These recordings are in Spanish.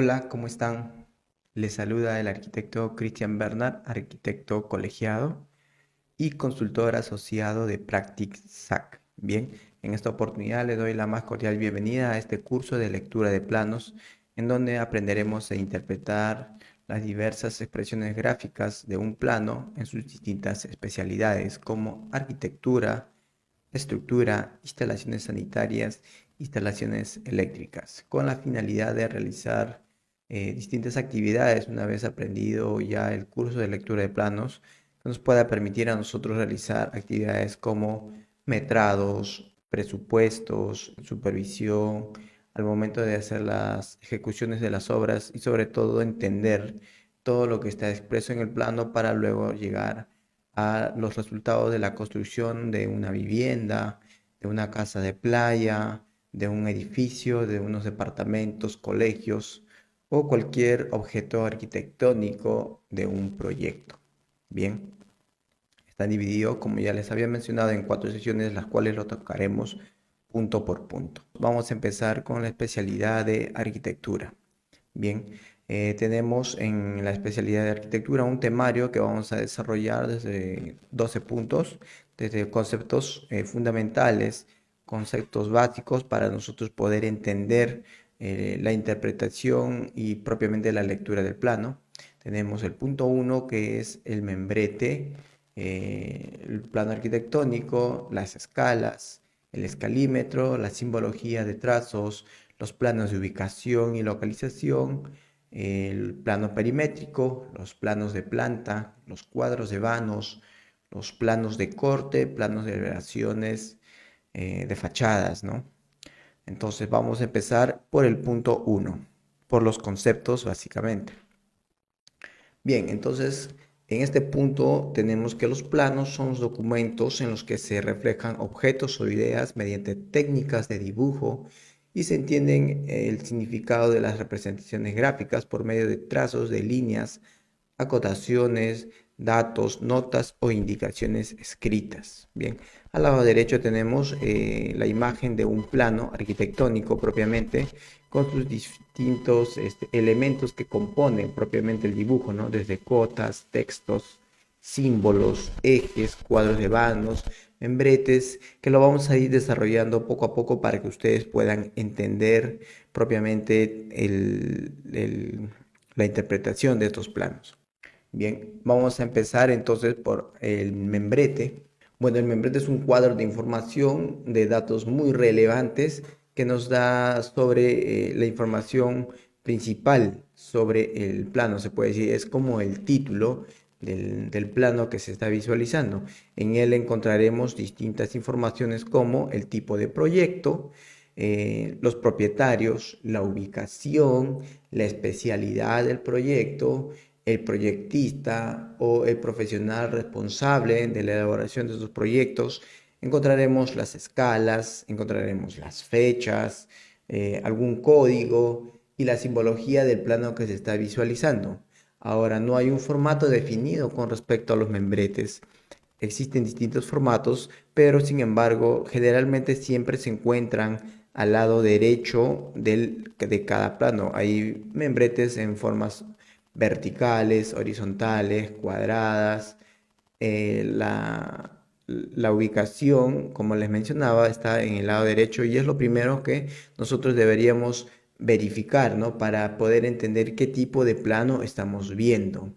Hola, ¿cómo están? Les saluda el arquitecto Cristian Bernard, arquitecto colegiado y consultor asociado de Practic SAC. Bien, en esta oportunidad le doy la más cordial bienvenida a este curso de lectura de planos, en donde aprenderemos a interpretar las diversas expresiones gráficas de un plano en sus distintas especialidades, como arquitectura, estructura, instalaciones sanitarias, instalaciones eléctricas, con la finalidad de realizar distintas actividades una vez aprendido ya el curso de lectura de planos, que nos pueda permitir a nosotros realizar actividades como metrados, presupuestos, supervisión, al momento de hacer las ejecuciones de las obras y sobre todo entender todo lo que está expreso en el plano para luego llegar a los resultados de la construcción de una vivienda, de una casa de playa, de un edificio, de unos departamentos, colegios o cualquier objeto arquitectónico de un proyecto. Bien, está dividido, como ya les había mencionado, en 4 sesiones, las cuales lo tocaremos punto por punto. Vamos a empezar con la especialidad de arquitectura. Bien, tenemos en la especialidad de arquitectura un temario que vamos a desarrollar desde 12 puntos, desde conceptos fundamentales, conceptos básicos para nosotros poder entender la interpretación y propiamente la lectura del plano. Tenemos el punto 1 que es el membrete, el plano arquitectónico, las escalas, el escalímetro, la simbología de trazos, los planos de ubicación y localización, el plano perimétrico, los planos de planta, los cuadros de vanos, los planos de corte, planos de elevaciones de fachadas, ¿no? Entonces vamos a empezar por el punto 1, por los conceptos básicamente. Bien, entonces en este punto tenemos que los planos son los documentos en los que se reflejan objetos o ideas mediante técnicas de dibujo y se entienden el significado de las representaciones gráficas por medio de trazos de líneas, acotaciones, datos, notas o indicaciones escritas. Bien, al lado derecho tenemos la imagen de un plano arquitectónico propiamente con sus distintos elementos que componen propiamente el dibujo, ¿no? Desde cotas, textos, símbolos, ejes, cuadros de vanos, membretes, que lo vamos a ir desarrollando poco a poco para que ustedes puedan entender propiamente la interpretación de estos planos. Bien, vamos a empezar entonces por el membrete. Bueno, el membrete es un cuadro de información de datos muy relevantes que nos da sobre la información principal sobre el plano, se puede decir, es como el título del plano que se está visualizando. En él encontraremos distintas informaciones como el tipo de proyecto, los propietarios, la ubicación, la especialidad del proyecto, el proyectista o el profesional responsable de la elaboración de estos proyectos. Encontraremos las escalas, encontraremos las fechas, algún código y la simbología del plano que se está visualizando. Ahora, no hay un formato definido con respecto a los membretes. Existen distintos formatos, pero sin embargo, generalmente siempre se encuentran al lado derecho de cada plano. Hay membretes en formas verticales, horizontales, cuadradas. La ubicación, como les mencionaba, está en el lado derecho y es lo primero que nosotros deberíamos verificar, ¿no? Para poder entender qué tipo de plano estamos viendo.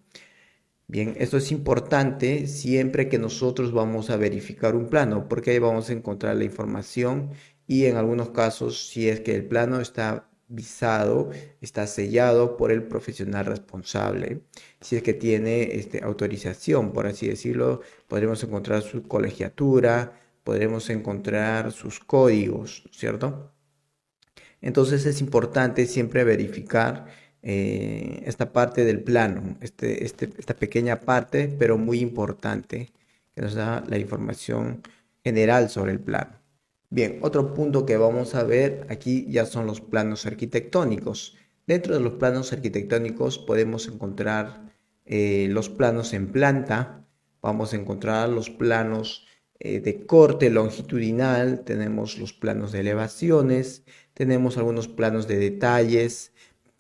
Bien, esto es importante siempre que nosotros vamos a verificar un plano, porque ahí vamos a encontrar la información y en algunos casos, si es que el plano está visado, está sellado por el profesional responsable, si es que tiene autorización, por así decirlo, podremos encontrar su colegiatura, podremos encontrar sus códigos, ¿cierto? Entonces es importante siempre verificar esta parte del plano, esta pequeña parte, pero muy importante, que nos da la información general sobre el plano. Bien, otro punto que vamos a ver aquí ya son los planos arquitectónicos. Dentro de los planos arquitectónicos podemos encontrar los planos en planta, vamos a encontrar los planos de corte longitudinal, tenemos los planos de elevaciones, tenemos algunos planos de detalles,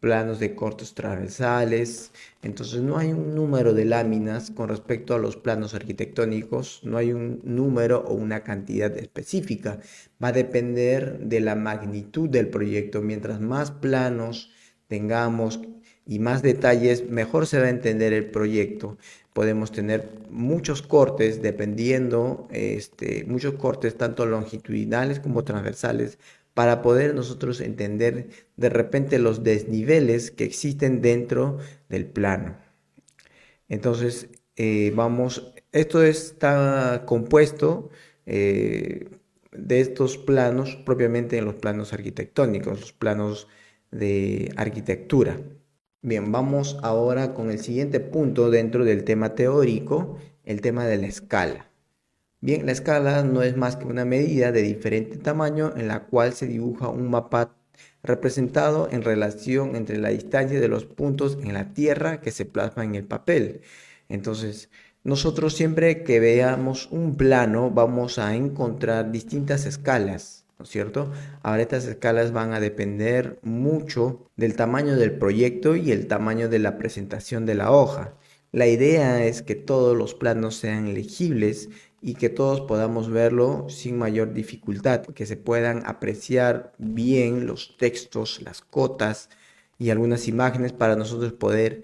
planos de cortes transversales. Entonces no hay un número de láminas con respecto a los planos arquitectónicos, no hay un número o una cantidad específica. Va a depender de la magnitud del proyecto. Mientras más planos tengamos y más detalles, mejor se va a entender el proyecto. Podemos tener muchos cortes dependiendo, muchos cortes tanto longitudinales como transversales para poder nosotros entender de repente los desniveles que existen dentro del plano. Entonces, esto está compuesto de estos planos propiamente en los planos arquitectónicos, los planos de arquitectura. Bien, vamos ahora con el siguiente punto dentro del tema teórico, el tema de la escala. Bien, la escala no es más que una medida de diferente tamaño en la cual se dibuja un mapa representado en relación entre la distancia de los puntos en la tierra que se plasma en el papel. Entonces, nosotros siempre que veamos un plano vamos a encontrar distintas escalas, ¿no es cierto? Ahora estas escalas van a depender mucho del tamaño del proyecto y el tamaño de la presentación de la hoja. La idea es que todos los planos sean legibles y que todos podamos verlo sin mayor dificultad, que se puedan apreciar bien los textos, las cotas y algunas imágenes para nosotros poder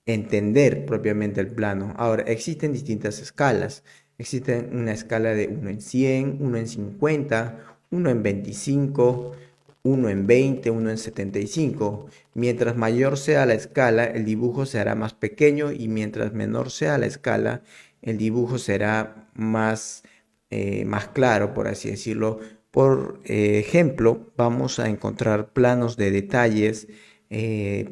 entender propiamente el plano. Ahora, existen distintas escalas. Existe una escala de 1 en 100, 1 en 50, 1 en 25, 1 en 20, 1 en 75. Mientras mayor sea la escala, el dibujo se hará más pequeño y mientras menor sea la escala, el dibujo será más claro, por así decirlo. Por ejemplo, vamos a encontrar planos de detalles de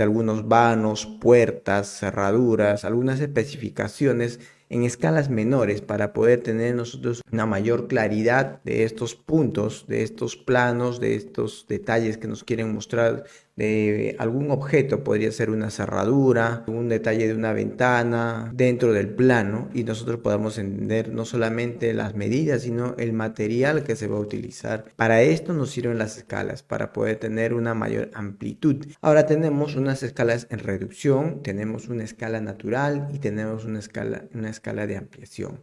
algunos vanos, puertas, cerraduras, algunas especificaciones en escalas menores para poder tener nosotros una mayor claridad de estos puntos, de estos planos, de estos detalles que nos quieren mostrar de algún objeto. Podría ser una cerradura, un detalle de una ventana dentro del plano y nosotros podamos entender no solamente las medidas, sino el material que se va a utilizar. Para esto nos sirven las escalas, para poder tener una mayor amplitud. Ahora tenemos unas escalas en reducción, tenemos una escala natural y tenemos una escala de ampliación.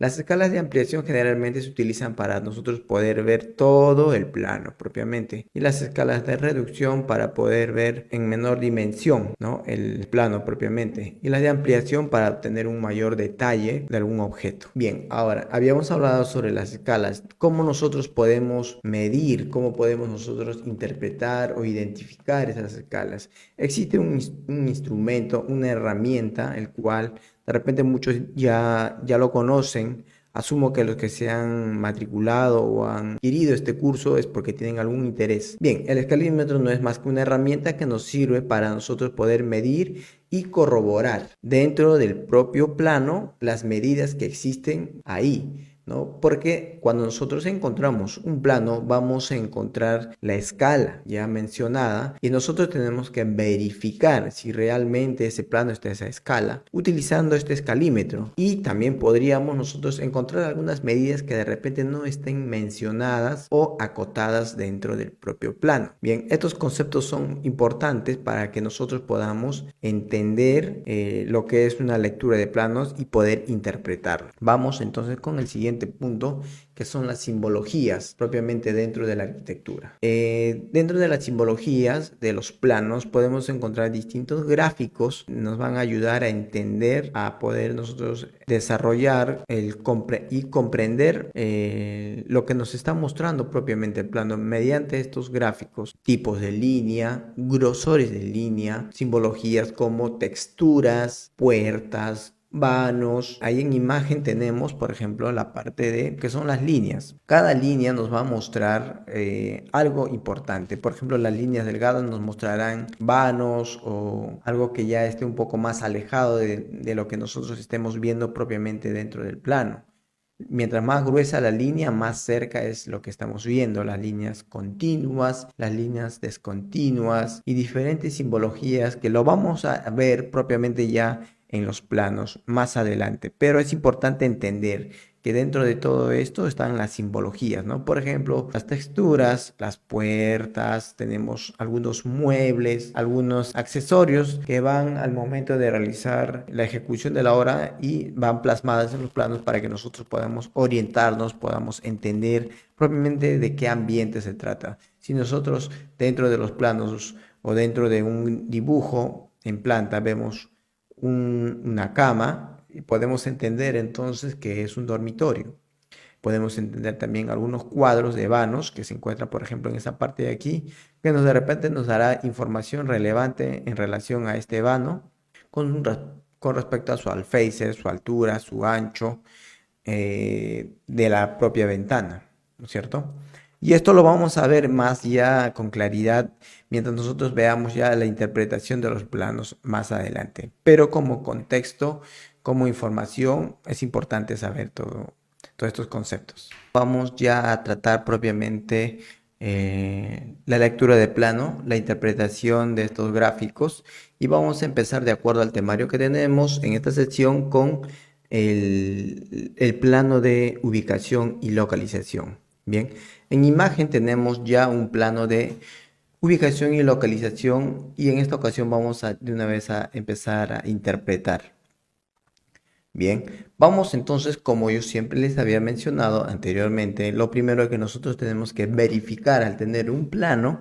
Las escalas de ampliación generalmente se utilizan para nosotros poder ver todo el plano propiamente y las escalas de reducción para poder ver en menor dimensión, ¿no?, el plano propiamente, y las de ampliación para obtener un mayor detalle de algún objeto. Bien, ahora habíamos hablado sobre las escalas, cómo nosotros podemos medir, cómo podemos nosotros interpretar o identificar esas escalas. Existe un instrumento, una herramienta, el cual de repente muchos ya lo conocen. Asumo que los que se han matriculado o han adquirido este curso es porque tienen algún interés. Bien, el escalímetro no es más que una herramienta que nos sirve para nosotros poder medir y corroborar dentro del propio plano las medidas que existen ahí, ¿no? Porque cuando nosotros encontramos un plano vamos a encontrar la escala ya mencionada y nosotros tenemos que verificar si realmente ese plano está a esa escala utilizando este escalímetro, y también podríamos nosotros encontrar algunas medidas que de repente no estén mencionadas o acotadas dentro del propio plano. Bien, estos conceptos son importantes para que nosotros podamos entender lo que es una lectura de planos y poder interpretarlo. Vamos entonces con el siguiente punto, que son las simbologías propiamente dentro de la arquitectura. Dentro de las simbologías de los planos podemos encontrar distintos gráficos que nos van a ayudar a entender, a poder nosotros desarrollar y comprender lo que nos está mostrando propiamente el plano mediante estos gráficos, tipos de línea, grosores de línea, simbologías como texturas, puertas, vanos. Ahí en imagen tenemos, por ejemplo, la parte de que son las líneas. Cada línea nos va a mostrar algo importante. Por ejemplo, las líneas delgadas nos mostrarán vanos o algo que ya esté un poco más alejado de lo que nosotros estemos viendo propiamente dentro del plano. Mientras más gruesa la línea, más cerca es lo que estamos viendo, las líneas continuas, las líneas descontinuas y diferentes simbologías que lo vamos a ver propiamente ya en los planos más adelante. Pero es importante entender que dentro de todo esto están las simbologías, ¿no? Por ejemplo, las texturas, las puertas, tenemos algunos muebles, algunos accesorios que van al momento de realizar la ejecución de la obra y van plasmadas en los planos para que nosotros podamos orientarnos, podamos entender propiamente de qué ambiente se trata. Si nosotros dentro de los planos o dentro de un dibujo en planta vemos una cama, y podemos entender entonces que es un dormitorio. Podemos entender también algunos cuadros de vanos que se encuentran, por ejemplo, en esa parte de aquí, que de repente nos dará información relevante en relación a este vano con respecto a su alféizar, su altura, su ancho, de la propia ventana, ¿no es cierto? Y esto lo vamos a ver más ya con claridad mientras nosotros veamos ya la interpretación de los planos más adelante. Pero como contexto, como información, es importante saber todos estos conceptos. Vamos ya a tratar propiamente la lectura de plano, la interpretación de estos gráficos y vamos a empezar de acuerdo al temario que tenemos en esta sección con el plano de ubicación y localización. Bien, en imagen tenemos ya un plano de ubicación y localización y en esta ocasión vamos de una vez a empezar a interpretar. Bien, vamos entonces, como yo siempre les había mencionado anteriormente, lo primero que nosotros tenemos que verificar al tener un plano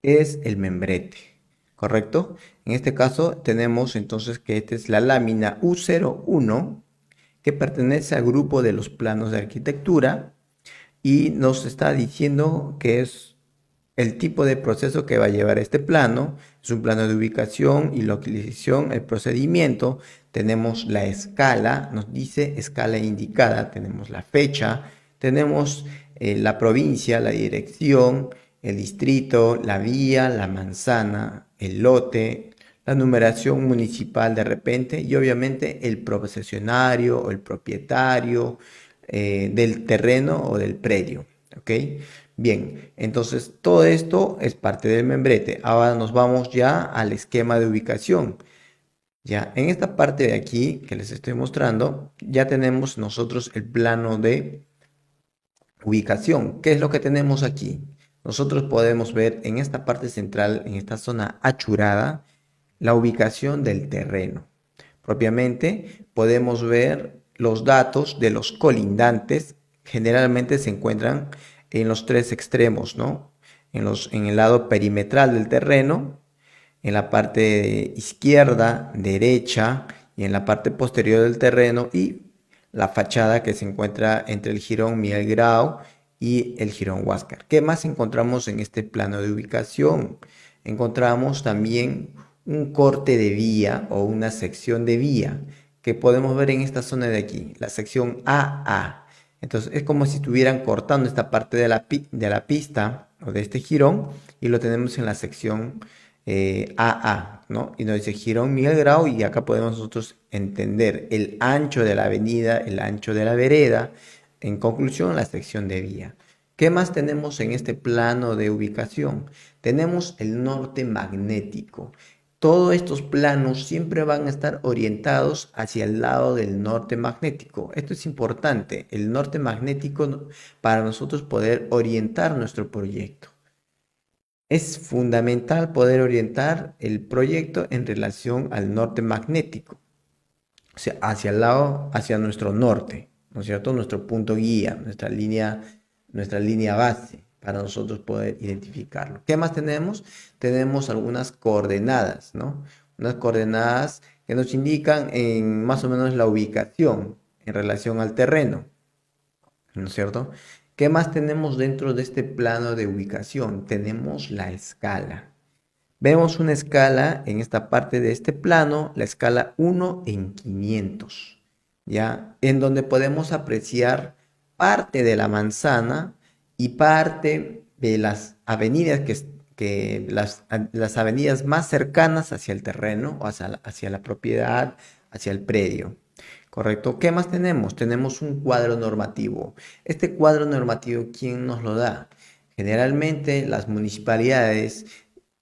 es el membrete, ¿correcto? En este caso tenemos entonces que esta es la lámina U01 que pertenece al grupo de los planos de arquitectura y nos está diciendo que es el tipo de proceso que va a llevar este plano. Es un plano de ubicación y localización, el procedimiento. Tenemos la escala, nos dice escala indicada, tenemos la fecha, tenemos la provincia, la dirección, el distrito, la vía, la manzana, el lote, la numeración municipal de repente y obviamente el posesionario o el propietario del terreno o del predio, ¿ok? Bien, entonces todo esto es parte del membrete. Ahora nos vamos ya al esquema de ubicación. Ya, en esta parte de aquí que les estoy mostrando, ya tenemos nosotros el plano de ubicación. ¿Qué es lo que tenemos aquí? Nosotros podemos ver en esta parte central, en esta zona achurada, la ubicación del terreno. Propiamente podemos ver los datos de los colindantes. Generalmente se encuentran en los tres extremos, ¿no? En el lado perimetral del terreno, en la parte izquierda, derecha y en la parte posterior del terreno y la fachada que se encuentra entre el jirón Miguel Grau y el jirón Huáscar. ¿Qué más encontramos en este plano de ubicación? Encontramos también un corte de vía o una sección de vía que podemos ver en esta zona de aquí, la sección AA. Entonces es como si estuvieran cortando esta parte de la pista o de este jirón y lo tenemos en la sección AA, ¿no? Y nos dice jirón Miguel Grau y acá podemos nosotros entender el ancho de la avenida, el ancho de la vereda, en conclusión la sección de vía. ¿Qué más tenemos en este plano de ubicación? Tenemos el norte magnético. Todos estos planos siempre van a estar orientados hacia el lado del norte magnético. Esto es importante, el norte magnético para nosotros poder orientar nuestro proyecto. Es fundamental poder orientar el proyecto en relación al norte magnético, o sea, hacia el lado, hacia nuestro norte, ¿no es cierto? Nuestro punto guía, nuestra línea base para nosotros poder identificarlo. ¿Qué más tenemos? Tenemos algunas coordenadas, ¿no? Unas coordenadas que nos indican en más o menos la ubicación en relación al terreno, ¿no es cierto? ¿Qué más tenemos dentro de este plano de ubicación? Tenemos la escala. Vemos una escala en esta parte de este plano, la escala 1 en 500, ¿ya? En donde podemos apreciar parte de la manzana y parte de las avenidas las avenidas más cercanas hacia el terreno o hacia la propiedad, hacia el predio. ¿Correcto? ¿Qué más tenemos? Tenemos un cuadro normativo. Este cuadro normativo, ¿quién nos lo da? Generalmente las municipalidades,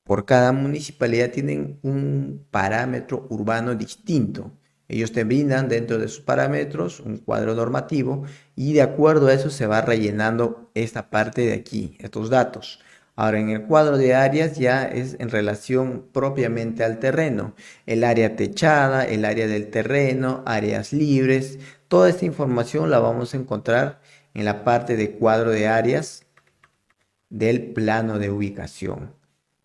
por cada municipalidad tienen un parámetro urbano distinto. Ellos te brindan dentro de sus parámetros un cuadro normativo y de acuerdo a eso se va rellenando esta parte de aquí, estos datos. Ahora, en el cuadro de áreas ya es en relación propiamente al terreno. El área techada, el área del terreno, áreas libres. Toda esta información la vamos a encontrar en la parte de cuadro de áreas del plano de ubicación.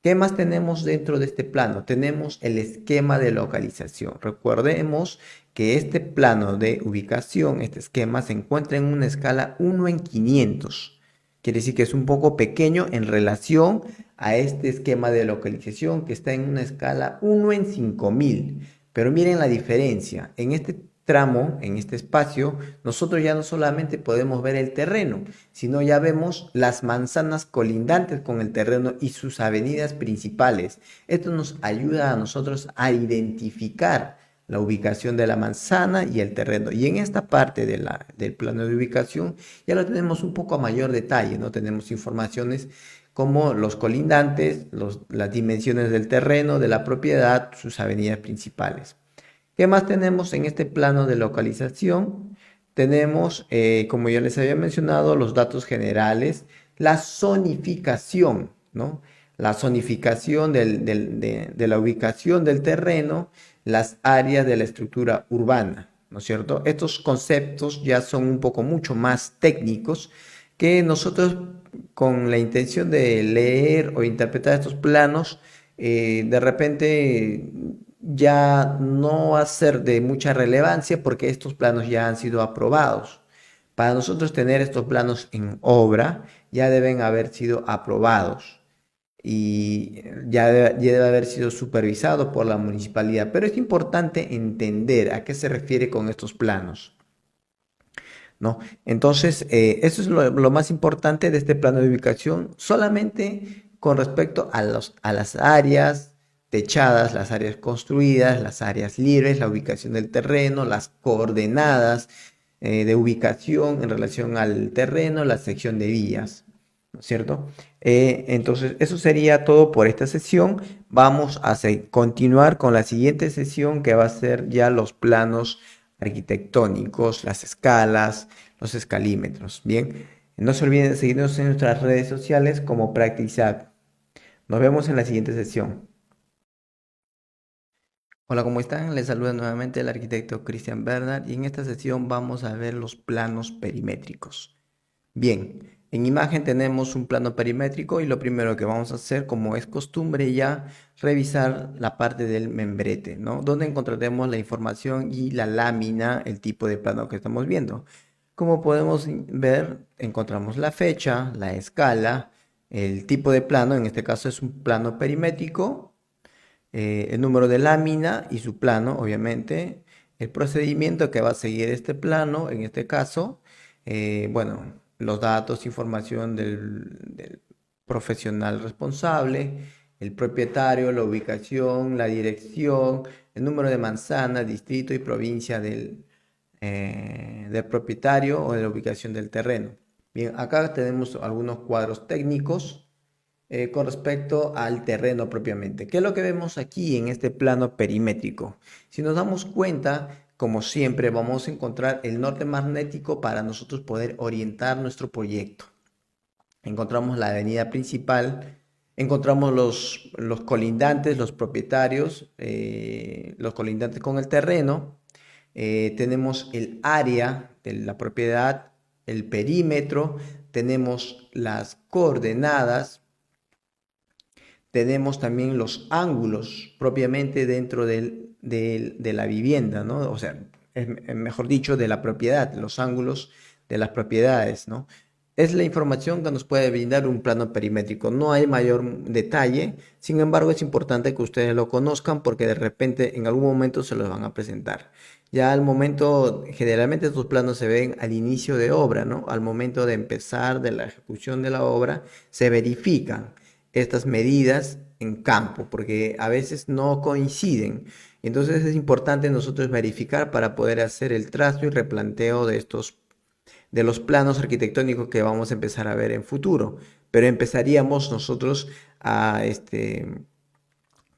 ¿Qué más tenemos dentro de este plano? Tenemos el esquema de localización. Recordemos que este plano de ubicación, este esquema, se encuentra en una escala 1 en 500. Quiere decir que es un poco pequeño en relación a este esquema de localización que está en una escala 1 en 5000. Pero miren la diferencia. En este tramo, en este espacio, nosotros ya no solamente podemos ver el terreno, sino ya vemos las manzanas colindantes con el terreno y sus avenidas principales. Esto nos ayuda a nosotros a identificar la ubicación de la manzana y el terreno. Y en esta parte del plano de ubicación ya lo tenemos un poco a mayor detalle, ¿no? Tenemos informaciones como los colindantes, las dimensiones del terreno, de la propiedad, sus avenidas principales. ¿Qué más tenemos en este plano de localización? Tenemos, como ya les había mencionado, los datos generales, la zonificación, ¿no? La zonificación de la ubicación del terreno, las áreas de la estructura urbana, ¿no es cierto? Estos conceptos ya son un poco mucho más técnicos que nosotros con la intención de leer o interpretar estos planos, de repente ya no va a ser de mucha relevancia porque estos planos ya han sido aprobados. Para nosotros tener estos planos en obra, ya deben haber sido aprobados y ya debe haber sido supervisado por la municipalidad. Pero es importante entender a qué se refiere con estos planos, ¿no? Entonces, eso es lo más importante de este plano de ubicación, solamente con respecto a las áreas techadas, las áreas construidas, las áreas libres, la ubicación del terreno, las coordenadas de ubicación en relación al terreno, la sección de vías, ¿no es cierto? Entonces, eso sería todo por esta sesión. Vamos a continuar con la siguiente sesión que va a ser ya los planos arquitectónicos, las escalas, los escalímetros. Bien, no se olviden de seguirnos en nuestras redes sociales como PracticSAP. Nos vemos en la siguiente sesión. Hola, ¿cómo están? Les saluda nuevamente el arquitecto Christian Bernard y en esta sesión vamos a ver los planos perimétricos. Bien, en imagen tenemos un plano perimétrico y lo primero que vamos a hacer, como es costumbre ya, revisar la parte del membrete, ¿no? Donde encontraremos la información y la lámina, el tipo de plano que estamos viendo. Como podemos ver, encontramos la fecha, la escala, el tipo de plano, en este caso es un plano perimétrico, el número de lámina y su plano, obviamente, el procedimiento que va a seguir este plano, en este caso, bueno, los datos, información del profesional responsable, el propietario, la ubicación, la dirección, el número de manzana, distrito y provincia del propietario o de la ubicación del terreno. Bien, acá tenemos algunos cuadros técnicos con respecto al terreno propiamente. ¿Qué es lo que vemos aquí en este plano perimétrico? Si nos damos cuenta, como siempre, vamos a encontrar el norte magnético para nosotros poder orientar nuestro proyecto. Encontramos la avenida principal, encontramos los colindantes, los propietarios, los colindantes con el terreno, tenemos el área de la propiedad, el perímetro, tenemos las coordenadas, tenemos también los ángulos propiamente dentro de la vivienda, ¿no? O sea, mejor dicho, de la propiedad, los ángulos de las propiedades, ¿no? Es la información que nos puede brindar un plano perimétrico. No hay mayor detalle, sin embargo, es importante que ustedes lo conozcan porque de repente en algún momento se los van a presentar. Ya al momento, generalmente estos planos se ven al inicio de obra, ¿no? Al momento de empezar de la ejecución de la obra, se verifican estas medidas en campo, porque a veces no coinciden. Entonces es importante nosotros verificar para poder hacer el trazo y replanteo de los planos arquitectónicos que vamos a empezar a ver en futuro. Pero empezaríamos nosotros a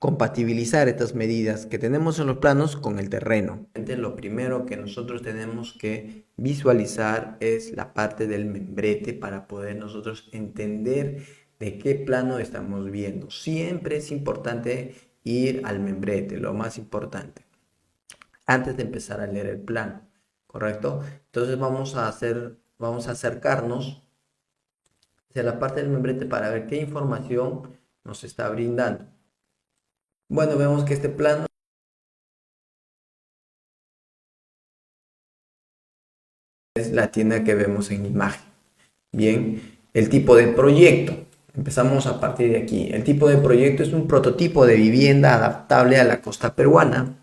compatibilizar estas medidas que tenemos en los planos con el terreno. Entonces, lo primero que nosotros tenemos que visualizar es la parte del membrete para poder nosotros entender de qué plano estamos viendo. Siempre es importante ir al membrete, lo más importante, antes de empezar a leer el plano, ¿correcto? Entonces vamos a acercarnos hacia la parte del membrete para ver qué información nos está brindando. Bueno, vemos que este plano es la tienda que vemos en imagen. Bien, el tipo de proyecto. Empezamos a partir de aquí. El tipo de proyecto es un prototipo de vivienda adaptable a la costa peruana.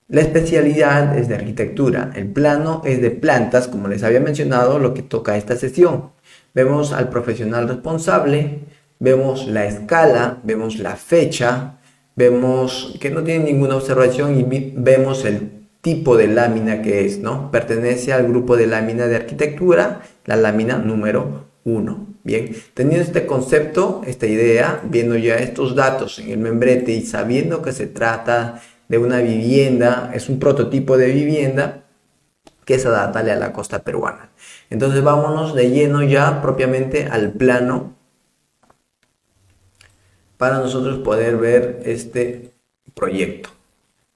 La especialidad es de arquitectura. El plano es de plantas, como les había mencionado, lo que toca esta sesión. Vemos al profesional responsable, vemos la escala, vemos la fecha, vemos que no tiene ninguna observación y vemos el tipo de lámina que es, ¿no? Pertenece al grupo de lámina de arquitectura, la lámina número 1. Bien, teniendo este concepto, esta idea, viendo ya estos datos en el membrete y sabiendo que se trata de una vivienda, es un prototipo de vivienda que es adaptable a la costa peruana. Entonces vámonos de lleno ya propiamente al plano para nosotros poder ver este proyecto.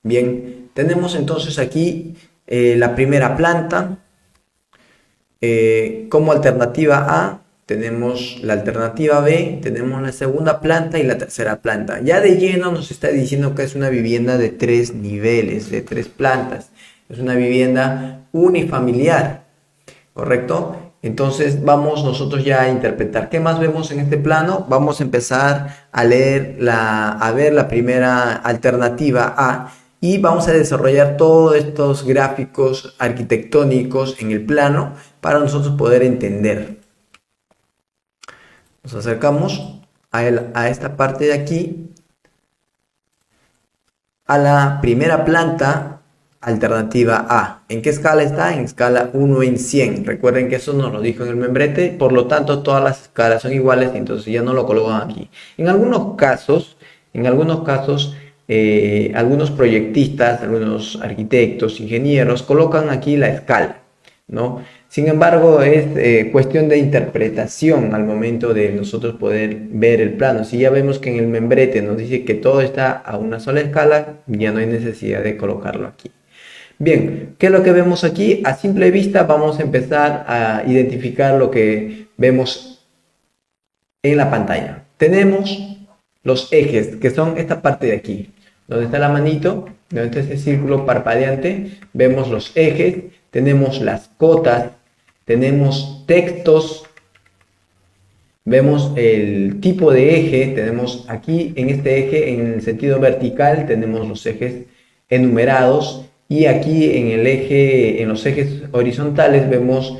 Bien, tenemos entonces aquí la primera planta. Como alternativa A tenemos la alternativa B, tenemos la segunda planta y la tercera planta. Ya de lleno nos está diciendo que es una vivienda de 3 niveles, de 3 plantas. Es una vivienda unifamiliar, ¿correcto? Entonces vamos nosotros ya a interpretar. ¿Qué más vemos en este plano? Vamos a empezar a leer, a ver la primera alternativa A y vamos a desarrollar todos estos gráficos arquitectónicos en el plano para nosotros poder entender. Nos acercamos a esta parte de aquí, a la primera planta, alternativa A. ¿En qué escala está? En escala 1 en 100. Recuerden que eso nos lo dijo en el membrete, por lo tanto todas las escalas son iguales, entonces ya no lo colocan aquí. En algunos casos, algunos proyectistas, algunos arquitectos, ingenieros colocan aquí la escala, ¿no? Sin embargo, es cuestión de interpretación al momento de nosotros poder ver el plano. Si ya vemos que en el membrete nos dice que todo está a una sola escala, ya no hay necesidad de colocarlo aquí. Bien, ¿qué es lo que vemos aquí? A simple vista vamos a empezar a identificar lo que vemos en la pantalla. Tenemos los ejes, que son esta parte de aquí. Donde está la manito, donde está ese círculo parpadeante, vemos los ejes, tenemos las cotas, tenemos textos, vemos el tipo de eje, tenemos aquí en este eje, en el sentido vertical, tenemos los ejes enumerados y aquí en el eje, en los ejes horizontales vemos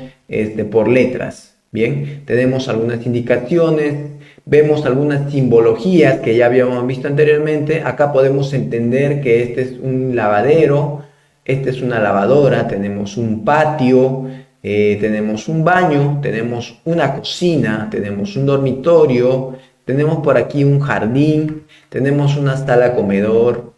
por letras. Bien, tenemos algunas indicaciones, vemos algunas simbologías que ya habíamos visto anteriormente. Acá podemos entender que este es un lavadero, esta es una lavadora, tenemos un patio, tenemos un baño, tenemos una cocina, tenemos un dormitorio, tenemos por aquí un jardín, tenemos una sala comedor,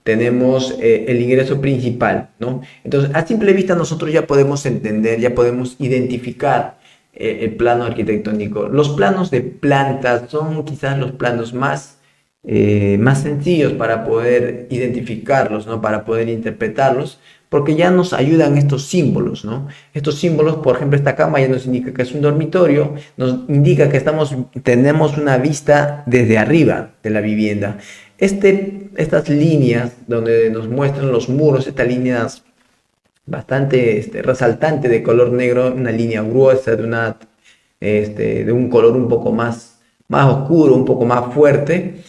tenemos el ingreso principal, ¿no? Entonces, a simple vista nosotros ya podemos entender, ya podemos identificar el plano arquitectónico. Los planos de plantas son quizás los planos más sencillos para poder identificarlos, ¿no? Para poder interpretarlos, porque ya nos ayudan estos símbolos, ¿no? Estos símbolos, por ejemplo, esta cama ya nos indica que es un dormitorio, nos indica que tenemos una vista desde arriba de la vivienda. Estas líneas donde nos muestran los muros, estas líneas bastante resaltante de color negro, una línea gruesa de un color un poco más oscuro, un poco más fuerte,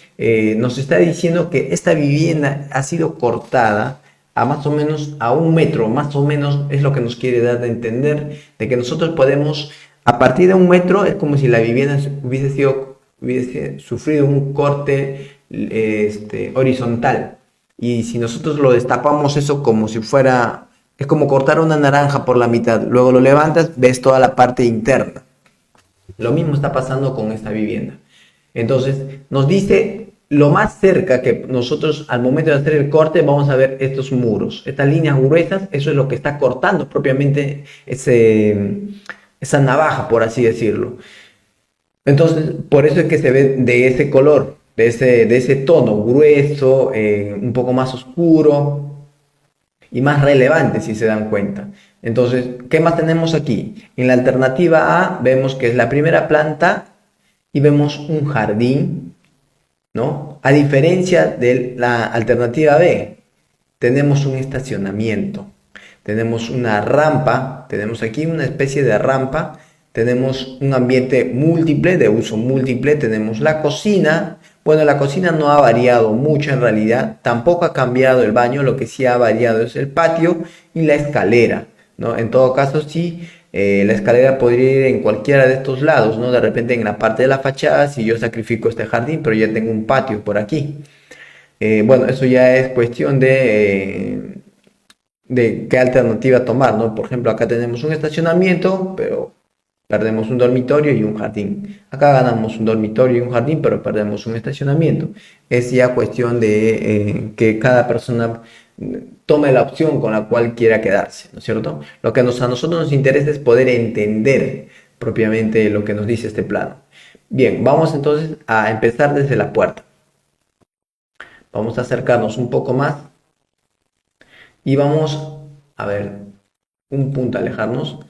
nos está diciendo que esta vivienda ha sido cortada a más o menos a 1 metro, más o menos es lo que nos quiere dar a entender, de que nosotros podemos, a partir de 1 metro, es como si la vivienda hubiese sufrido un corte horizontal, y si nosotros lo destapamos eso como si fuera, es como cortar una naranja por la mitad, luego lo levantas, ves toda la parte interna. Lo mismo está pasando con esta vivienda. Entonces, nos dice lo más cerca que nosotros al momento de hacer el corte vamos a ver estos muros, estas líneas gruesas, eso es lo que está cortando propiamente esa navaja, por así decirlo. Entonces, por eso es que se ve de ese color, de ese tono grueso, un poco más oscuro y más relevante si se dan cuenta. Entonces, ¿qué más tenemos aquí? En la alternativa A vemos que es la primera planta y vemos un jardín, ¿no? A diferencia de la alternativa B, tenemos un estacionamiento, tenemos una rampa, tenemos aquí una especie de rampa, tenemos un ambiente múltiple, de uso múltiple, tenemos la cocina. Bueno, la cocina no ha variado mucho en realidad, tampoco ha cambiado el baño, lo que sí ha variado es el patio y la escalera, ¿no? En todo caso, sí, la escalera podría ir en cualquiera de estos lados, ¿no? De repente en la parte de la fachada, si yo sacrifico este jardín, pero ya tengo un patio por aquí. Bueno, eso ya es cuestión de qué alternativa tomar, ¿no? Por ejemplo, acá tenemos un estacionamiento, pero perdemos un dormitorio y un jardín. Acá ganamos un dormitorio y un jardín, pero perdemos un estacionamiento. Es ya cuestión de que cada persona tome la opción con la cual quiera quedarse, ¿no es cierto? Lo que a nosotros nos interesa es poder entender propiamente lo que nos dice este plano. Bien, vamos entonces a empezar desde la puerta. Vamos a acercarnos un poco más y vamos a ver un punto, alejarnos.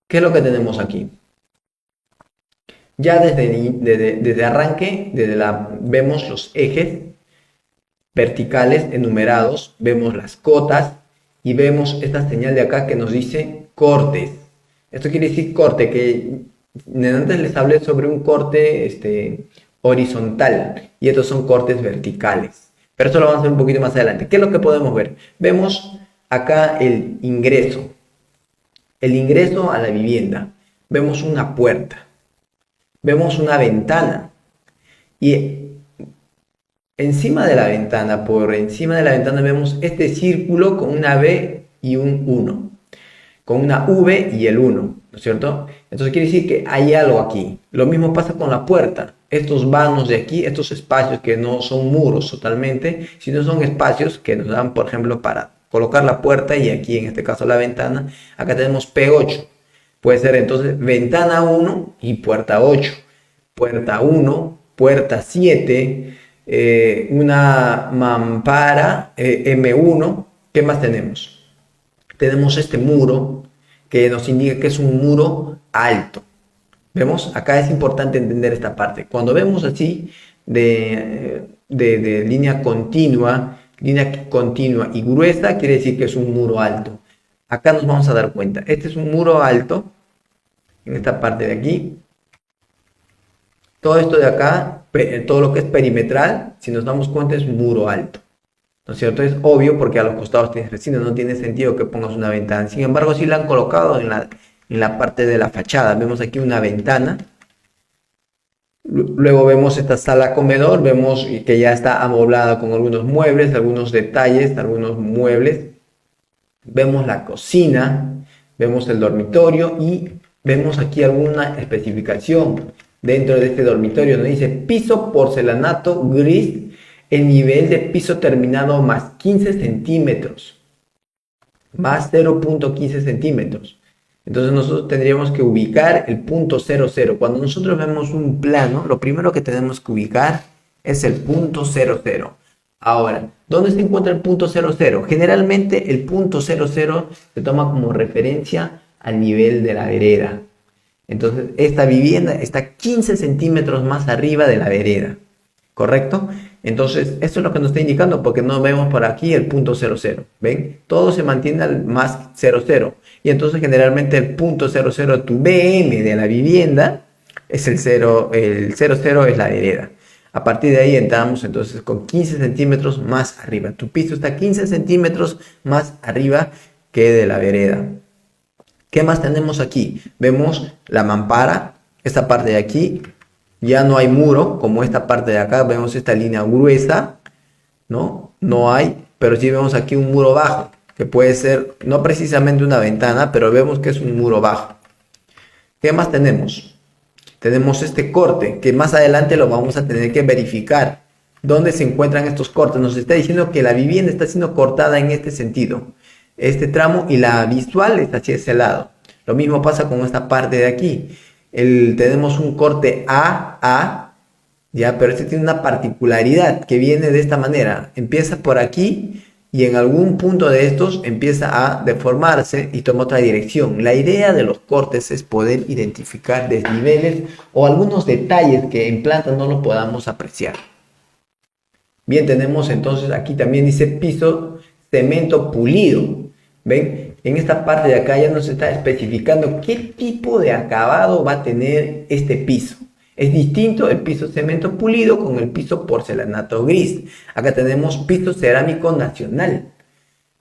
¿Qué es lo que tenemos aquí? Ya desde arranque, vemos los ejes verticales enumerados, vemos las cotas y vemos esta señal de acá que nos dice cortes. Esto quiere decir corte, que antes les hablé sobre un corte horizontal y estos son cortes verticales. Pero eso lo vamos a ver un poquito más adelante. ¿Qué es lo que podemos ver? Vemos acá el ingreso a la vivienda. Vemos una puerta, vemos una ventana y encima de la ventana, por encima de la ventana vemos este círculo con una B y un 1, con una V y el 1, ¿no es cierto? Entonces quiere decir que hay algo aquí. Lo mismo pasa con la puerta. Estos vanos de aquí, estos espacios que no son muros totalmente, sino son espacios que nos dan, por ejemplo, para colocar la puerta y aquí en este caso la ventana. Acá tenemos P8. Puede ser entonces ventana 1 y puerta 8. Puerta 1, puerta 7, una mampara M1. ¿Qué más tenemos? Tenemos este muro que nos indica que es un muro alto. ¿Vemos? Acá es importante entender esta parte. Cuando vemos así de línea continua y gruesa, quiere decir que es un muro alto. Acá nos vamos a dar cuenta. Este es un muro alto, en esta parte de aquí. Todo esto de acá, todo lo que es perimetral, si nos damos cuenta es un muro alto. ¿No es cierto? Es obvio porque a los costados tienes resina, no tiene sentido que pongas una ventana. Sin embargo, sí la han colocado en la parte de la fachada. Vemos aquí una ventana. Luego vemos esta sala comedor, vemos que ya está amoblada con algunos muebles, algunos detalles, algunos muebles. Vemos la cocina, vemos el dormitorio y vemos aquí alguna especificación dentro de este dormitorio. Nos dice piso porcelanato gris, el nivel de piso terminado más 15 centímetros, más 0.15 centímetros. Entonces nosotros tendríamos que ubicar el punto 00. Cuando nosotros vemos un plano, lo primero que tenemos que ubicar es el punto 00. Ahora, ¿dónde se encuentra el punto 00? Generalmente el punto 00 se toma como referencia al nivel de la vereda. Entonces, esta vivienda está 15 centímetros más arriba de la vereda, ¿correcto? Entonces, esto es lo que nos está indicando porque no vemos por aquí el punto 00. ¿Ven? Todo se mantiene al más 00. Y entonces, generalmente, el punto 00, tu BM de la vivienda, es el 0, el 00 es la vereda. A partir de ahí entramos entonces con 15 centímetros más arriba. Tu piso está 15 centímetros más arriba que de la vereda. ¿Qué más tenemos aquí? Vemos la mampara, esta parte de aquí. Ya no hay muro, como esta parte de acá. Vemos esta línea gruesa, ¿no? No hay, pero sí vemos aquí un muro bajo, que puede ser no precisamente una ventana, pero vemos que es un muro bajo. ¿Qué más tenemos? Tenemos este corte, que más adelante lo vamos a tener que verificar. ¿Dónde se encuentran estos cortes? Nos está diciendo que la vivienda está siendo cortada en este sentido, este tramo, y la visual está hacia ese lado. Lo mismo pasa con esta parte de aquí. Tenemos un corte A, ya, pero este tiene una particularidad que viene de esta manera. Empieza por aquí y en algún punto de estos empieza a deformarse y toma otra dirección. La idea de los cortes es poder identificar desniveles o algunos detalles que en planta no lo podamos apreciar. Bien, tenemos entonces aquí también dice piso cemento pulido. ¿Ven? En esta parte de acá ya nos está especificando qué tipo de acabado va a tener este piso. Es distinto el piso cemento pulido con el piso porcelanato gris. Acá tenemos piso cerámico nacional.